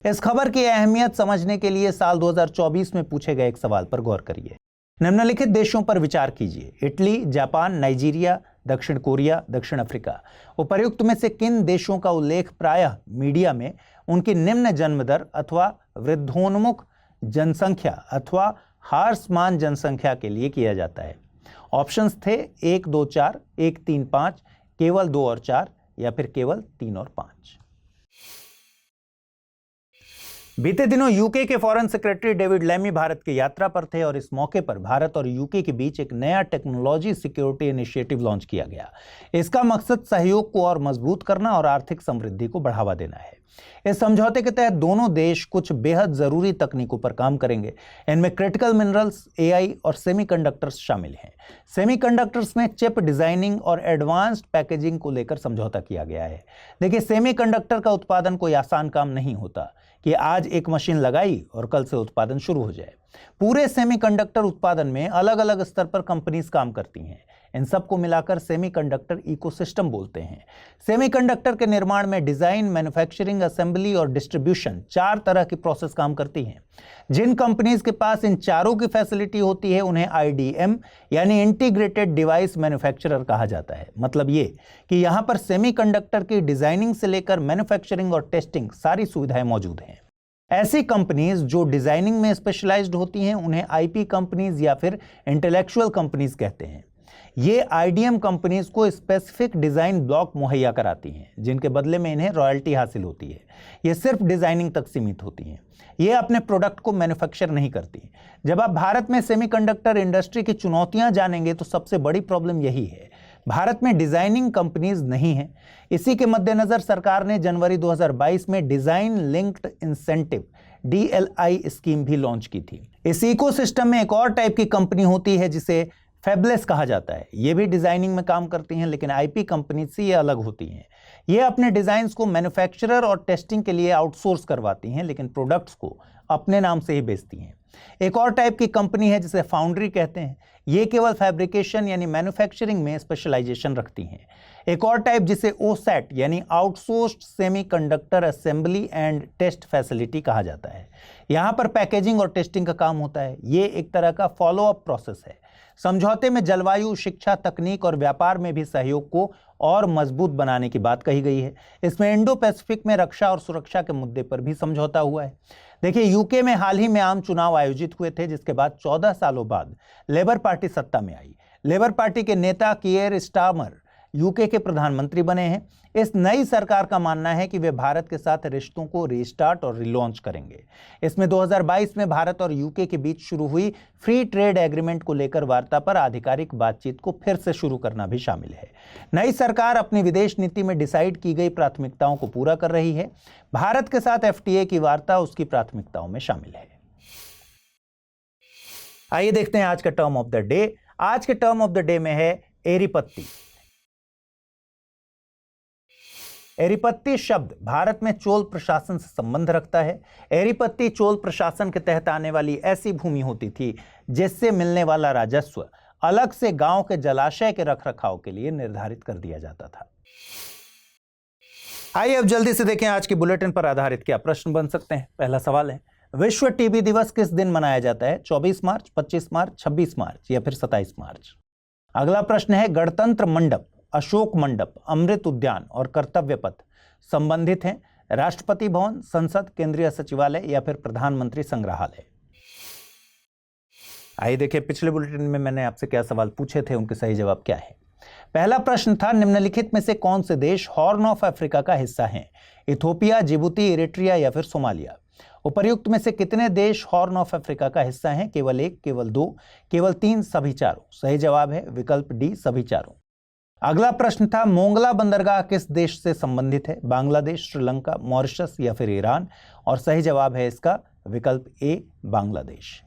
इस खबर की अहमियत समझने के लिए साल 2024 में पूछे गए एक सवाल पर गौर करिए। निम्नलिखित देशों पर विचार कीजिए: इटली, जापान, नाइजीरिया, दक्षिण कोरिया, दक्षिण अफ्रीका। उपर्युक्त में से किन देशों का उल्लेख प्रायः मीडिया में उनकी निम्न जन्म दर अथवा वृद्धोन्मुख जनसंख्या अथवा हार्समान जनसंख्या के लिए किया जाता है? ऑप्शंस थे 1, 2, 4, 1, 3, 5, केवल 2 और 4 या फिर केवल 3 और 5। बीते दिनों यूके के foreign secretary David Lammy Bharat की यात्रा पर थे और इस मौके पर भारत और यूके के बीच एक नया टेक्नोलॉजी सिक्योरिटी इनिशिएटिव लॉन्च किया गया। इसका मकसद सहयोग को और मजबूत करना और आर्थिक समृद्धि को बढ़ावा देना है। इस समझौते के तहत दोनों देश कुछ बेहद जरूरी तकनीकों पर काम करेंगे। इनमें क्रिटिकल मिनरल्स, एआई और सेमीकंडक्टर्स शामिल हैं। सेमीकंडक्टर्स में चिप डिजाइनिंग और एडवांस्ड पैकेजिंग को लेकर समझौता किया गया है। देखिए, सेमीकंडक्टर का उत्पादन कोई आसान काम नहीं होता कि आज एक मशीन लगाई और कल से उत्पादन शुरू हो जाए। पूरे सेमीकंडक्टर उत्पादन में अलग अलग स्तर पर कंपनीज काम करती हैं। इन सबको मिलाकर सेमीकंडक्टर इकोसिस्टम बोलते हैं। सेमीकंडक्टर के निर्माण में डिजाइन, मैन्युफैक्चरिंग, असेंबली और डिस्ट्रीब्यूशन 4 तरह की प्रोसेस काम करती हैं। जिन कंपनीज के पास इन चारों की फैसिलिटी होती है उन्हें आईडीएम यानी इंटीग्रेटेड डिवाइस मैन्युफैक्चरर कहा जाता है। मतलब ये कि यहां पर सेमीकंडक्टर की डिजाइनिंग से लेकर मैन्युफैक्चरिंग और टेस्टिंग सारी सुविधाएं मौजूद हैं। ऐसी कंपनीज जो डिजाइनिंग में स्पेशलाइज्ड होती हैं उन्हें आईपी कंपनीज या फिर इंटेलेक्चुअल कंपनीज कहते हैं। ये आईडीएम कंपनीज को स्पेसिफिक डिजाइन ब्लॉक मुहैया कराती हैं जिनके बदले में इन्हें रॉयल्टी हासिल होती है। ये सिर्फ डिजाइनिंग तक सीमित होती हैं। ये अपने प्रोडक्ट को मैन्युफैक्चर नहीं करती। जब आप भारत में सेमीकंडक्टर इंडस्ट्री की चुनौतियां जानेंगे तो सबसे बड़ी प्रॉब्लम यही है, भारत में डिजाइनिंग कंपनीज नहीं है। इसी के मद्देनजर सरकार ने जनवरी 2022 में design linked incentive DLI scheme भी लॉन्च की थी। इस इकोसिस्टम में एक और टाइप की कंपनी होती है जिसे फैबलेस कहा जाता है। ये भी डिजाइनिंग में काम करती हैं लेकिन आईपी कंपनी से ये अलग होती हैं। ये अपने डिजाइन्स को मैन्युफैक्चरर और टेस्टिंग के लिए आउटसोर्स करवाती हैं लेकिन प्रोडक्ट्स को अपने नाम से ही बेचती हैं। एक और टाइप की कंपनी है जिसे फाउंड्री कहते हैं। ये केवल फैब्रिकेशन यानी मैन्युफैक्चरिंग में स्पेशलाइजेशन रखती हैं। एक और टाइप जिसे ओसैट यानी outsourced semiconductor assembly and test facility कहा जाता है। यहाँ पर पैकेजिंग और टेस्टिंग का काम होता है। ये एक तरह का फॉलो अप प्रोसेस है। समझौते में जलवायु, शिक्षा, तकनीक और व्यापार में भी सहयोग को और मजबूत बनाने की बात कही गई है। इसमें इंडो पैसिफिक में रक्षा और सुरक्षा के मुद्दे पर भी समझौता हुआ है। देखिए, यूके में हाल ही में आम चुनाव आयोजित हुए थे जिसके बाद 14 सालों बाद लेबर पार्टी सत्ता में आई। लेबर पार्टी के नेता कीयर स्टारमर यूके के प्रधानमंत्री बने हैं। इस नई सरकार का मानना है कि वे भारत के साथ रिश्तों को रीस्टार्ट और रिलॉन्च करेंगे। इसमें 2022 में भारत और यूके के बीच शुरू हुई फ्री ट्रेड एग्रीमेंट को लेकर वार्ता पर आधिकारिक बातचीत को फिर से शुरू करना भी शामिल है। नई सरकार अपनी विदेश नीति में डिसाइड की गई प्राथमिकताओं को पूरा कर रही है। भारत के साथ FTA की वार्ता उसकी प्राथमिकताओं में शामिल है। आइए देखते हैं आज का टर्म ऑफ द डे। आज के टर्म ऑफ द डे में है एरीपत्ती। एरीपत्ती शब्द भारत में चोल प्रशासन से संबंध रखता है। एरीपत्ती चोल प्रशासन के तहत आने वाली ऐसी भूमि होती थी जिससे मिलने वाला राजस्व अलग से गांव के जलाशय के रखरखाव के लिए निर्धारित कर दिया जाता था। आइए अब जल्दी से देखें आज की बुलेटिन पर आधारित क्या प्रश्न बन सकते हैं। पहला सवाल है, विश्व टीबी दिवस किस दिन मनाया जाता है? 24 मार्च, 25 मार्च, 26 मार्च या फिर 27 मार्च? अगला प्रश्न है, गणतंत्र मंडप, अशोक मंडप, अमृत उद्यान और कर्तव्य पथ संबंधित हैं राष्ट्रपति भवन, संसद, केंद्रीय सचिवालय या फिर प्रधानमंत्री संग्रहालय? आइए देखिए, पिछले बुलेटिन में मैंने आपसे क्या सवाल पूछे थे, उनके सही जवाब क्या है। पहला प्रश्न था, निम्नलिखित में से कौन से देश हॉर्न ऑफ अफ्रीका का हिस्सा हैं? इथोपिया, जिबूती, इरिट्रिया या फिर सोमालिया? उपर्युक्त में से कितने देश हॉर्न ऑफ अफ्रीका का हिस्सा हैं? केवल 1, केवल 2, केवल 3, सभी चारों? सही जवाब है विकल्प डी, सभी चारों। अगला प्रश्न था, मोंगला बंदरगाह किस देश से संबंधित है? बांग्लादेश, श्रीलंका, मॉरिशस या फिर ईरान? और सही जवाब है इसका विकल्प ए, बांग्लादेश।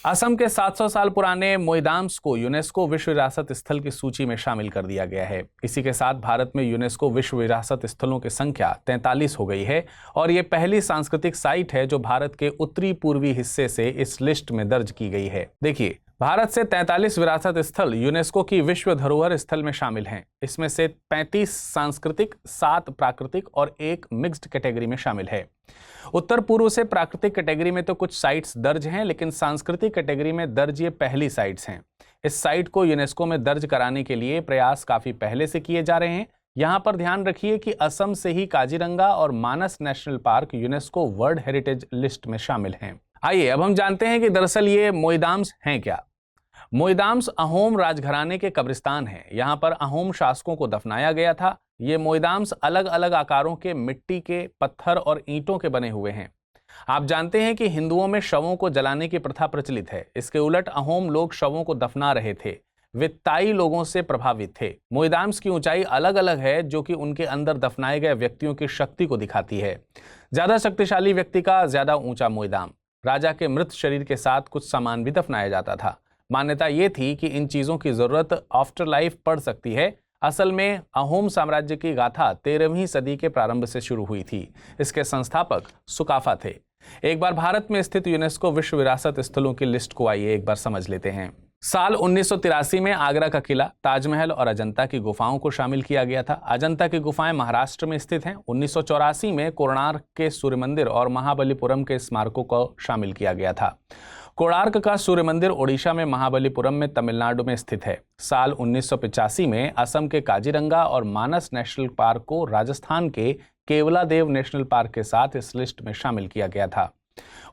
असम के 700 साल पुराने मोइदाम्स को यूनेस्को विश्व विरासत स्थल की सूची में शामिल कर दिया गया है। इसी के साथ भारत में यूनेस्को विश्व विरासत स्थलों की संख्या 43 हो गई है और ये पहली सांस्कृतिक साइट है जो भारत के उत्तरी पूर्वी हिस्से से इस लिस्ट में दर्ज की गई है। देखिए, भारत से 43 विरासत स्थल यूनेस्को की विश्व धरोहर स्थल में शामिल हैं। इसमें से 35 सांस्कृतिक, 7 प्राकृतिक और 1 मिक्स्ड कैटेगरी में शामिल है। उत्तर पूर्व से प्राकृतिक कैटेगरी में तो कुछ साइट्स दर्ज हैं, लेकिन सांस्कृतिक कैटेगरी में दर्ज ये पहली साइट्स हैं। इस साइट को यूनेस्को में दर्ज कराने के लिए प्रयास काफी पहले से किए जा रहे हैं। यहाँ पर ध्यान रखिए कि असम से ही काजीरंगा और Manas national park UNESCO world heritage list में शामिल हैं। आइए अब हम जानते हैं कि दरअसल ये मोइदाम्स हैं क्या। मोइदाम्स अहोम राजघराने के कब्रिस्तान हैं। यहाँ पर अहोम शासकों को दफनाया गया था। ये मोइदाम्स अलग अलग आकारों के मिट्टी के, पत्थर और ईंटों के बने हुए हैं। आप जानते हैं कि हिंदुओं में शवों को जलाने की प्रथा प्रचलित है। इसके उलट अहोम लोग शवों को दफना रहे थे। वे ताई लोगों से प्रभावित थे। मोइदाम्स की ऊंचाई अलग अलग है, जो कि उनके अंदर दफनाए गए व्यक्तियों की शक्ति को दिखाती है। ज्यादा शक्तिशाली व्यक्ति का ज्यादा ऊंचा मोइदाम। राजा के मृत शरीर के साथ कुछ सामान भी दफनाया जाता था। मान्यता ये थी कि इन चीजों की जरूरत आफ्टर लाइफ पड़ सकती है। असल में अहोम साम्राज्य की गाथा 13वीं सदी के प्रारंभ से शुरू हुई थी। इसके संस्थापक सुकाफा थे। एक बार भारत में स्थित यूनेस्को विश्व विरासत स्थलों की लिस्ट को आइए एक बार समझ लेते हैं। साल 1983 में आगरा का किला, ताजमहल और अजंता की गुफाओं को शामिल किया गया था। अजंता की गुफाएं महाराष्ट्र में स्थित हैं। 1984 में कोणार्क के सूर्य मंदिर और महाबलीपुरम के स्मारकों को शामिल किया गया था। कोणार्क का सूर्य मंदिर ओडिशा में महाबलीपुरम में तमिलनाडु में स्थित है। साल 1985 में असम के काजीरंगा और मानस नेशनल पार्क को राजस्थान के केवलादेव नेशनल पार्क के साथ इस लिस्ट में शामिल किया गया था।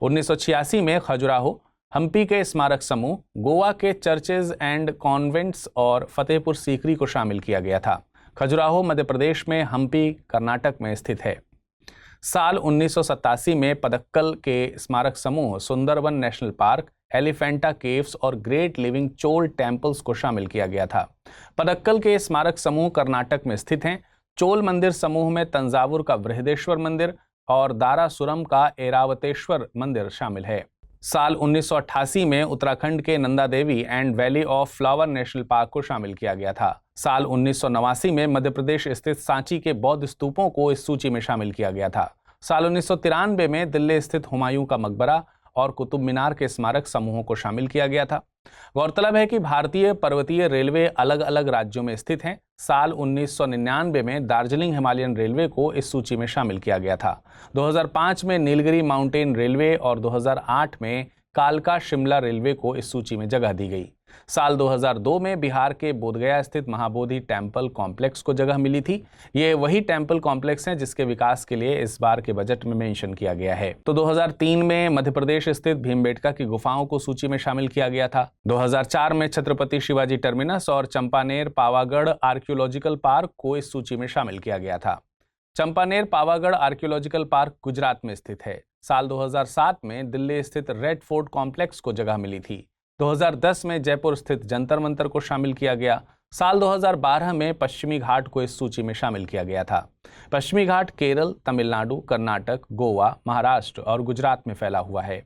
1986 में खजुराहो, हम्पी के स्मारक समूह, गोवा के चर्चेज एंड कॉन्वेंट्स और फतेहपुर सीकरी को शामिल किया गया था। खजुराहो मध्य प्रदेश में, हम्पी कर्नाटक में स्थित है। साल 1987 में पदक्कल के स्मारक समूह, Sundarban national park, Elephanta caves और ग्रेट लिविंग चोल टेम्पल्स को शामिल किया गया था। पदक्कल के स्मारक समूह कर्नाटक में स्थित हैं। चोल मंदिर समूह में तंजावुर का बृहदेश्वर मंदिर और दारासुरम का ऐरावतेश्वर मंदिर शामिल है। साल 1988 में उत्तराखंड के Nanda Devi and valley of flower national park को शामिल किया गया था। साल 1989 में मध्य प्रदेश स्थित सांची के बौद्ध स्तूपों को इस सूची में शामिल किया गया था। साल 1993 में दिल्ली स्थित हुमायूं का मकबरा और कुतुब मीनार के स्मारक समूहों को शामिल किया गया था। गौरतलब है कि भारतीय पर्वतीय रेलवे अलग अलग राज्यों में स्थित हैं। साल 1999 में दार्जिलिंग हिमालयन रेलवे को इस सूची में शामिल किया गया था। 2005 में नीलगिरी माउंटेन रेलवे और 2008 में कालका शिमला रेलवे को इस सूची में जगह दी गई। साल 2002 में बिहार के बोधगया स्थित महाबोधि टेम्पल कॉम्प्लेक्स को जगह मिली थी। ये वही टेम्पल कॉम्प्लेक्स है जिसके विकास के लिए इस बार के बजट में मेंशन किया गया है। तो 2003 में मध्य प्रदेश स्थित भीमबेटका की गुफाओं को सूची में शामिल किया गया था। 2004 में छत्रपति शिवाजी टर्मिनस और चंपानेर पावागढ़ आर्कियोलॉजिकल पार्क को इस सूची में शामिल किया गया था। चंपानेर पावागढ़ आर्कियोलॉजिकल पार्क गुजरात में स्थित है। साल 2007 में दिल्ली स्थित रेड फोर्ट कॉम्प्लेक्स को जगह मिली थी। 2010 में जयपुर स्थित जंतर मंतर को शामिल किया गया। साल 2012 में पश्चिमी घाट को इस सूची में शामिल किया गया था। पश्चिमी घाट केरल, तमिलनाडु, कर्नाटक, गोवा, महाराष्ट्र और गुजरात में फैला हुआ है।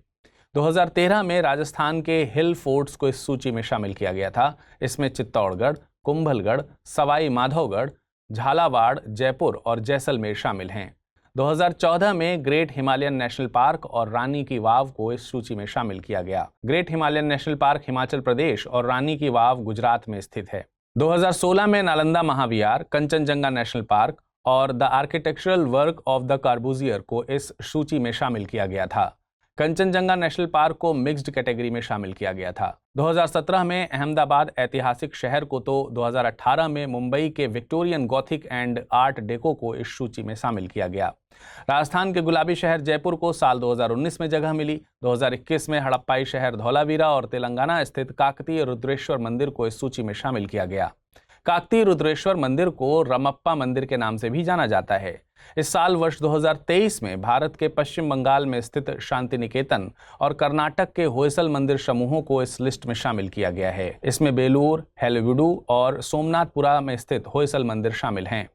2013 में राजस्थान के हिल फोर्ट्स को इस सूची में शामिल किया गया था। इसमें चित्तौड़गढ़, कुंभलगढ़, सवाई माधोगढ़, झालावाड़, जयपुर और जैसलमेर शामिल हैं। 2014 में ग्रेट हिमालयन नेशनल पार्क और रानी की वाव को इस सूची में शामिल किया गया। Great Himalayan national park Himachal Pradesh और रानी की वाव गुजरात में स्थित है। 2016 में नालंदा महाविहार, कंचनजंगा नेशनल पार्क और the architectural work of the Corbusier को इस सूची में शामिल किया गया था। कंचनजंगा नेशनल पार्क को मिक्स्ड कैटेगरी में शामिल किया गया था। 2017 में अहमदाबाद ऐतिहासिक शहर को तो 2018 में मुंबई के Victorian Gothic and art deco को इस सूची में शामिल किया गया। राजस्थान के गुलाबी शहर जयपुर को साल 2019 में जगह मिली। 2021 में हड़प्पाई शहर धौलावीरा और तेलंगाना स्थित काकतीय रुद्रेश्वर मंदिर को इस सूची में शामिल किया गया। काकती रुद्रेश्वर मंदिर को रमप्पा मंदिर के नाम से भी जाना जाता है। इस साल वर्ष 2023 में भारत के पश्चिम बंगाल में स्थित शांति निकेतन और कर्नाटक के होयसल मंदिर समूहों को इस लिस्ट में शामिल किया गया है। इसमें बेलूर, हेलीगुडू और सोमनाथपुरा में स्थित होयसल मंदिर शामिल हैं।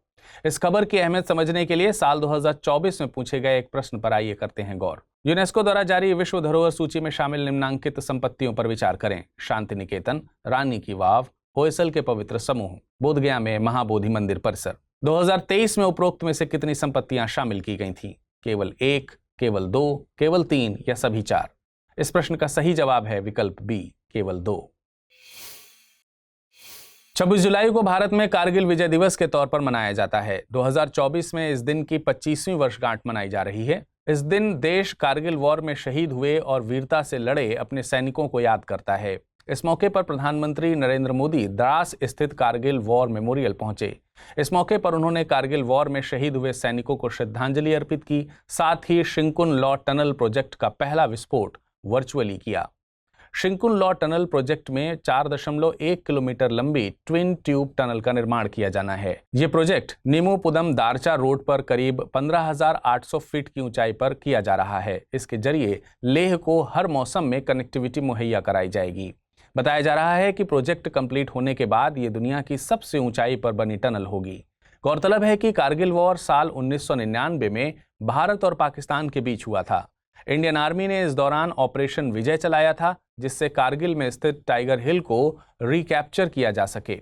इस खबर की अहमियत समझने के लिए साल 2024 में पूछे गए एक प्रश्न पर आइए करते हैं गौर। यूनेस्को द्वारा जारी विश्व धरोहर सूची में शामिल निम्नांकित संपत्तियों पर विचार करें। शांति निकेतन, रानी की वाव, होयसल के पवित्र समूह, बोधगया में महाबोधि मंदिर परिसर। 2023 में उपरोक्त में से कितनी संपत्तियां शामिल की गई थीं? केवल 1, केवल 2, केवल 3 या सभी 4? इस प्रश्न का सही जवाब है विकल्प बी, केवल 2। 26 जुलाई को भारत में कारगिल विजय दिवस के तौर पर मनाया जाता है। 2024 में इस दिन की 25वीं वर्षगांठ मनाई जा रही है। इस दिन देश कारगिल वॉर में शहीद हुए और वीरता से लड़े अपने सैनिकों को याद करता है। इस मौके पर प्रधानमंत्री नरेंद्र मोदी द्रास स्थित कारगिल वॉर मेमोरियल पहुंचे। इस मौके पर उन्होंने कारगिल वॉर में शहीद हुए सैनिकों को श्रद्धांजलि अर्पित की। साथ ही शिंकुन लॉ टनल प्रोजेक्ट का पहला विस्फोट वर्चुअली किया। शिंकुन लॉ टनल प्रोजेक्ट में 4.1 किलोमीटर लंबी ट्विन ट्यूब टनल का निर्माण किया जाना है। ये प्रोजेक्ट नीमूपुदम दारचा रोड पर करीब 15,800 फीट की ऊंचाई पर किया जा रहा है। इसके जरिए लेह को हर मौसम में कनेक्टिविटी मुहैया कराई जाएगी। बताया जा रहा है कि प्रोजेक्ट कंप्लीट होने के बाद ये दुनिया की सबसे ऊंचाई पर बनी टनल होगी। गौरतलब है कि कारगिल वॉर साल 1999 में भारत और पाकिस्तान के बीच हुआ था। इंडियन आर्मी ने इस दौरान ऑपरेशन विजय चलाया था, जिससे कारगिल में स्थित टाइगर हिल को रिकैप्चर किया जा सके।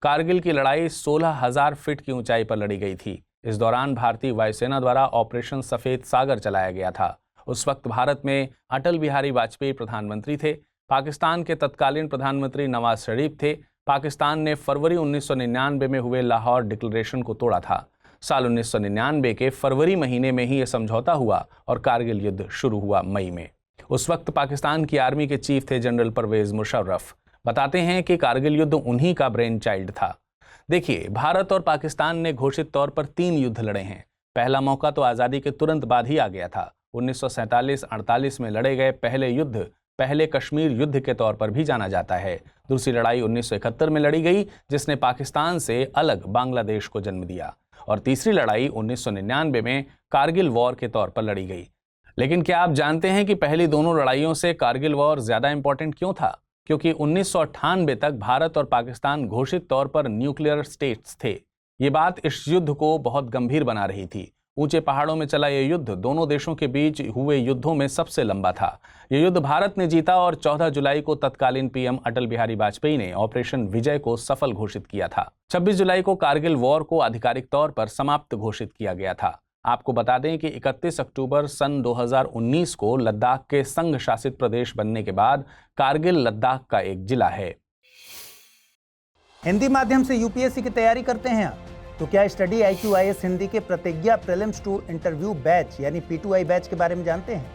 कारगिल की लड़ाई 16,000 फीट की ऊंचाई पर लड़ी गई थी। इस दौरान भारतीय वायुसेना द्वारा ऑपरेशन सफेद सागर चलाया गया था। उस वक्त भारत में अटल बिहारी वाजपेयी प्रधानमंत्री थे। पाकिस्तान के तत्कालीन प्रधानमंत्री नवाज शरीफ थे। पाकिस्तान ने फरवरी 1999 में हुए लाहौर डिक्लेरेशन को तोड़ा था। साल 1999 के फरवरी महीने में ही यह समझौता हुआ और कारगिल युद्ध शुरू हुआ मई में। उस वक्त पाकिस्तान की आर्मी के चीफ थे जनरल परवेज मुशर्रफ। बताते हैं कि कारगिल युद्ध उन्हीं का ब्रेन चाइल्ड था। देखिए, भारत और पाकिस्तान ने घोषित तौर पर 3 युद्ध लड़े हैं। पहला मौका तो आज़ादी के तुरंत बाद ही आ गया था। 1947-48 में लड़े गए पहले युद्ध पहले कश्मीर युद्ध के तौर पर भी जाना जाता है। दूसरी लड़ाई 1971 में लड़ी गई, जिसने पाकिस्तान से अलग बांग्लादेश को जन्म दिया। और तीसरी लड़ाई 1999 में कारगिल वॉर के तौर पर लड़ी गई। लेकिन क्या आप जानते हैं कि पहली दोनों लड़ाइयों से कारगिल वॉर ज्यादा इंपॉर्टेंट क्यों था? क्योंकि 1998 तक भारत और पाकिस्तान घोषित तौर पर न्यूक्लियर स्टेट्स थे। ये बात इस युद्ध को बहुत गंभीर बना रही थी। ऊंचे पहाड़ों में चला यह युद्ध दोनों देशों के बीच हुए युद्धों में सबसे लंबा था। यह युद्ध भारत ने जीता और 14 जुलाई को तत्कालीन पीएम अटल बिहारी वाजपेयी ने ऑपरेशन विजय को सफल घोषित किया था। 26 जुलाई को कारगिल वॉर को आधिकारिक तौर पर समाप्त घोषित किया गया था। आपको बता दें कि 31 अक्टूबर सन 2019 को लद्दाख के संघ शासित प्रदेश बनने के बाद कारगिल लद्दाख का एक जिला है। हिंदी माध्यम से यूपीएससी की तैयारी करते हैं आप, तो क्या स्टडी IQIS हिंदी के प्रतिज्ञा प्रीलिम्स टू इंटरव्यू बैच यानी P2I बैच के बारे में जानते हैं?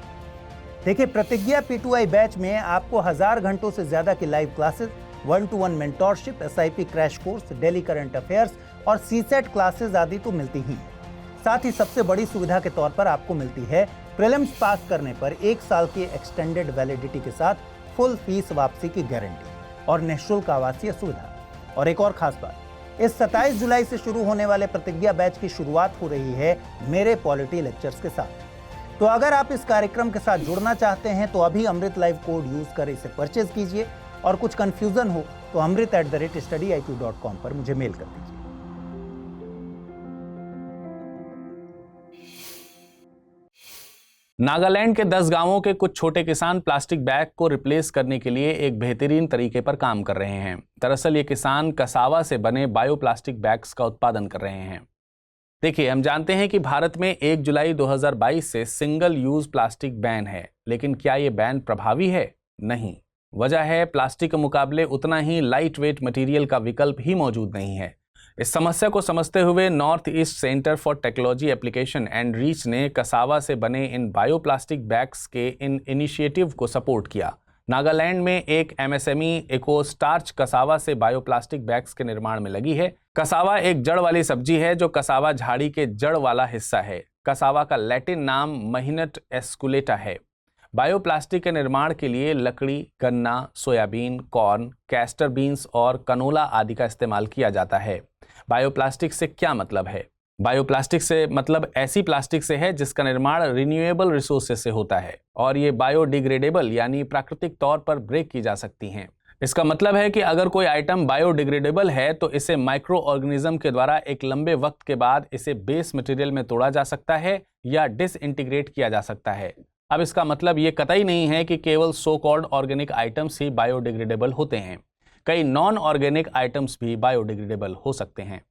देखिए, प्रतिज्ञा P2I बैच में आपको 1000 घंटों से ज्यादा की live classes, 1-to-1 mentorship, SIP crash course, daily current affairs और CSET क्लासेस आदि तो मिलती ही। साथ ही सबसे बड़ी सुविधा के तौर पर आपको मिलती है प्रीलिम्स पास करने पर 1 साल की एक्सटेंडेड वैलिडिटी के साथ फुल फीस वापसी की गारंटी और निःशुल्क आवासीय सुविधा। और एक और खास बात, इस 27 जुलाई से शुरू होने वाले प्रतिज्ञा बैच की शुरुआत हो रही है मेरे पॉलिटी लेक्चर्स के साथ। तो अगर आप इस कार्यक्रम के साथ जुड़ना चाहते हैं तो अभी अमृत लाइव कोड यूज कर इसे परचेज कीजिए। और कुछ कंफ्यूजन हो तो amrit@studiiq.com पर मुझे मेल कर दीजिए। नागालैंड के 10 गांवों के कुछ छोटे किसान प्लास्टिक बैग को रिप्लेस करने के लिए एक बेहतरीन तरीके पर काम कर रहे हैं। दरअसल ये किसान कसावा से बने बायोप्लास्टिक बैग्स का उत्पादन कर रहे हैं। देखिए, हम जानते हैं कि भारत में 1 जुलाई 2022 से सिंगल यूज प्लास्टिक बैन है, लेकिन क्या ये बैन प्रभावी है? नहीं। वजह है, प्लास्टिक के मुकाबले उतना ही लाइट वेट मटेरियल का विकल्प ही मौजूद नहीं है। इस समस्या को समझते हुए north east centre for technology application and reach ने कसावा से बने इन बायोप्लास्टिक बैग्स के इन इनिशिएटिव को सपोर्ट किया। नागालैंड में एक MSME इको स्टार्च कसावा से बायोप्लास्टिक बैग्स के निर्माण में लगी है। कसावा एक जड़ वाली सब्जी है जो कसावा झाड़ी के जड़ वाला हिस्सा है। कसावा का लैटिन नाम महिनट एस्कुलेटा है। बायोप्लास्टिक के निर्माण के लिए लकड़ी, गन्ना, सोयाबीन, कॉर्न, कैस्टर बीन्स और कनोला आदि का इस्तेमाल किया जाता है। बायोप्लास्टिक से क्या मतलब है? बायोप्लास्टिक से मतलब ऐसी प्लास्टिक से है जिसका निर्माण रिन्यूएबल रिसोर्सेज से होता है और ये बायोडिग्रेडेबल यानी प्राकृतिक तौर पर ब्रेक की जा सकती हैं। इसका मतलब है कि अगर कोई आइटम बायोडिग्रेडेबल है तो इसे माइक्रो ऑर्गेनिज्म के द्वारा एक लंबे वक्त के बाद इसे बेस मटेरियल में तोड़ा जा सकता है या डिसइंटीग्रेट किया जा सकता है। अब इसका मतलब ये कतई नहीं है कि केवल सो कॉल्ड ऑर्गेनिक आइटम्स ही बायोडिग्रेडेबल होते हैं। कई नॉन ऑर्गेनिक आइटम्स भी बायोडिग्रेडेबल हो सकते हैं।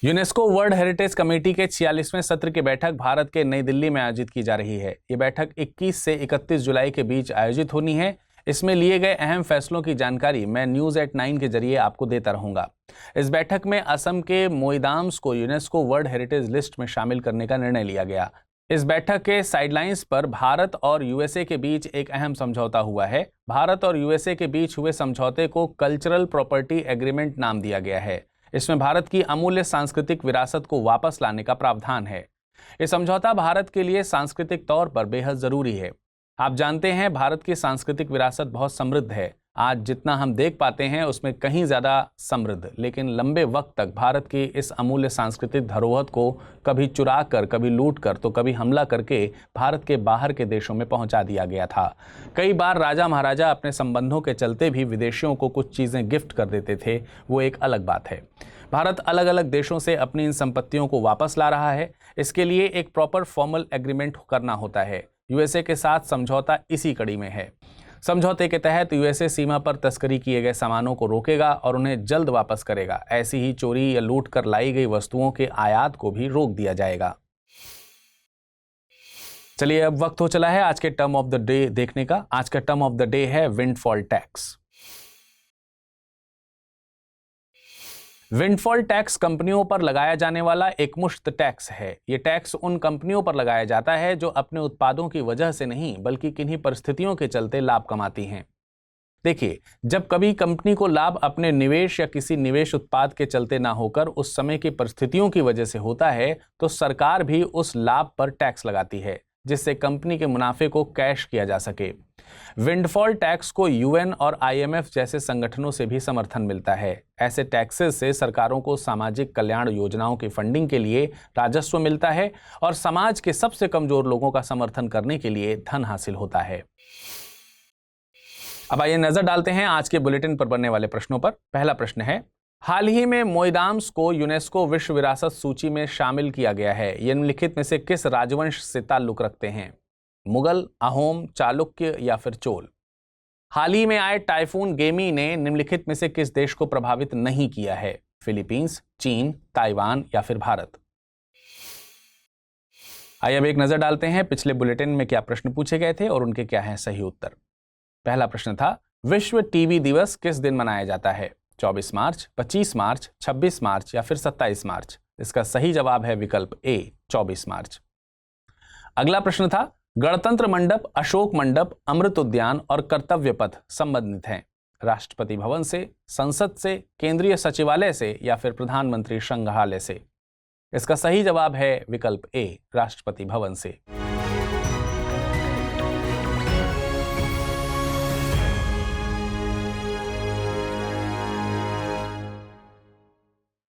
यूनेस्को वर्ल्ड हेरिटेज कमेटी के 46वें सत्र की बैठक भारत के नई दिल्ली में आयोजित की जा रही है। ये बैठक 21 से 31 जुलाई के बीच आयोजित होनी है। इसमें लिए गए अहम फैसलों की जानकारी मैं न्यूज़@9 के जरिए आपको देता रहूंगा। इस बैठक में असम के मोईदाम्स को यूनेस्को वर्ल्ड हेरिटेज लिस्ट में शामिल करने का निर्णय लिया गया। इस बैठक के साइडलाइंस पर भारत और यूएसए के बीच एक अहम समझौता हुआ है। भारत और यूएसए के बीच हुए समझौते को कल्चरल प्रॉपर्टी एग्रीमेंट नाम दिया गया है। इसमें भारत की अमूल्य सांस्कृतिक विरासत को वापस लाने का प्रावधान है। यह समझौता भारत के लिए सांस्कृतिक तौर पर बेहद जरूरी है। आप जानते हैं भारत की सांस्कृतिक विरासत बहुत समृद्ध है। आज जितना हम देख पाते हैं उसमें कहीं ज़्यादा समृद्ध, लेकिन लंबे वक्त तक भारत की इस अमूल्य सांस्कृतिक धरोहर को कभी चुरा कर, कभी लूट कर, तो कभी हमला करके भारत के बाहर के देशों में पहुंचा दिया गया था। कई बार राजा महाराजा अपने संबंधों के चलते भी विदेशियों को कुछ चीज़ें गिफ्ट कर देते थे, वो एक अलग बात है। भारत अलग अलग देशों से अपनी इन संपत्तियों को वापस ला रहा है। इसके लिए एक प्रॉपर फॉर्मल एग्रीमेंट करना होता है। यूएसए के साथ समझौता इसी कड़ी में है। समझौते के तहत यूएसए सीमा पर तस्करी किए गए सामानों को रोकेगा और उन्हें जल्द वापस करेगा। ऐसी ही चोरी या लूट कर लाई गई वस्तुओं के आयात को भी रोक दिया जाएगा। चलिए अब वक्त हो चला है आज के टर्म ऑफ द डे देखने का। आज का टर्म ऑफ द डे है विंडफॉल टैक्स। विंडफॉल टैक्स कंपनियों पर लगाया जाने वाला एक मुश्त टैक्स है। ये टैक्स उन कंपनियों पर लगाया जाता है जो अपने उत्पादों की वजह से नहीं बल्कि किन्हीं परिस्थितियों के चलते लाभ कमाती हैं। देखिए, जब कभी कंपनी को लाभ अपने निवेश या किसी निवेश उत्पाद के चलते ना होकर उस समय की परिस्थितियों की वजह से होता है तो सरकार भी उस लाभ पर टैक्स लगाती है जिससे कंपनी के मुनाफे को कैश किया जा सके। विंडफॉल टैक्स को यूएन और आईएमएफ जैसे संगठनों से भी समर्थन मिलता है। ऐसे टैक्सेस से सरकारों को सामाजिक कल्याण योजनाओं की फंडिंग के लिए राजस्व मिलता है और समाज के सबसे कमजोर लोगों का समर्थन करने के लिए धन हासिल होता है। अब आइए नजर डालते हैं आज के बुलेटिन पर बनने वाले प्रश्नों पर। पहला प्रश्न है, हाल ही में मोईदाम्स को यूनेस्को विश्व विरासत सूची में शामिल किया गया है। ये निम्नलिखित में से किस राजवंश से ताल्लुक रखते हैं? मुगल, अहोम, चालुक्य या फिर चोल? हाल ही में आए टाइफून गेमी ने निम्नलिखित में से किस देश को प्रभावित नहीं किया है? फिलीपींस, चीन, ताइवान या फिर भारत? आइए अब एक नजर डालते हैं पिछले बुलेटिन में क्या प्रश्न पूछे गए थे और उनके क्या हैं सही उत्तर। पहला प्रश्न था, विश्व टीबी दिवस किस दिन मनाया जाता है? 24 मार्च, 25 मार्च, 26 मार्च या फिर 27 मार्च? इसका सही जवाब है विकल्प ए, 24 मार्च। अगला प्रश्न था, गणतंत्र मंडप, अशोक मंडप, अमृत उद्यान और कर्तव्य पथ संबंधित हैं? राष्ट्रपति भवन से, संसद से, केंद्रीय सचिवालय से या फिर प्रधानमंत्री संग्रहालय से? इसका सही जवाब है विकल्प ए, राष्ट्रपति भवन से।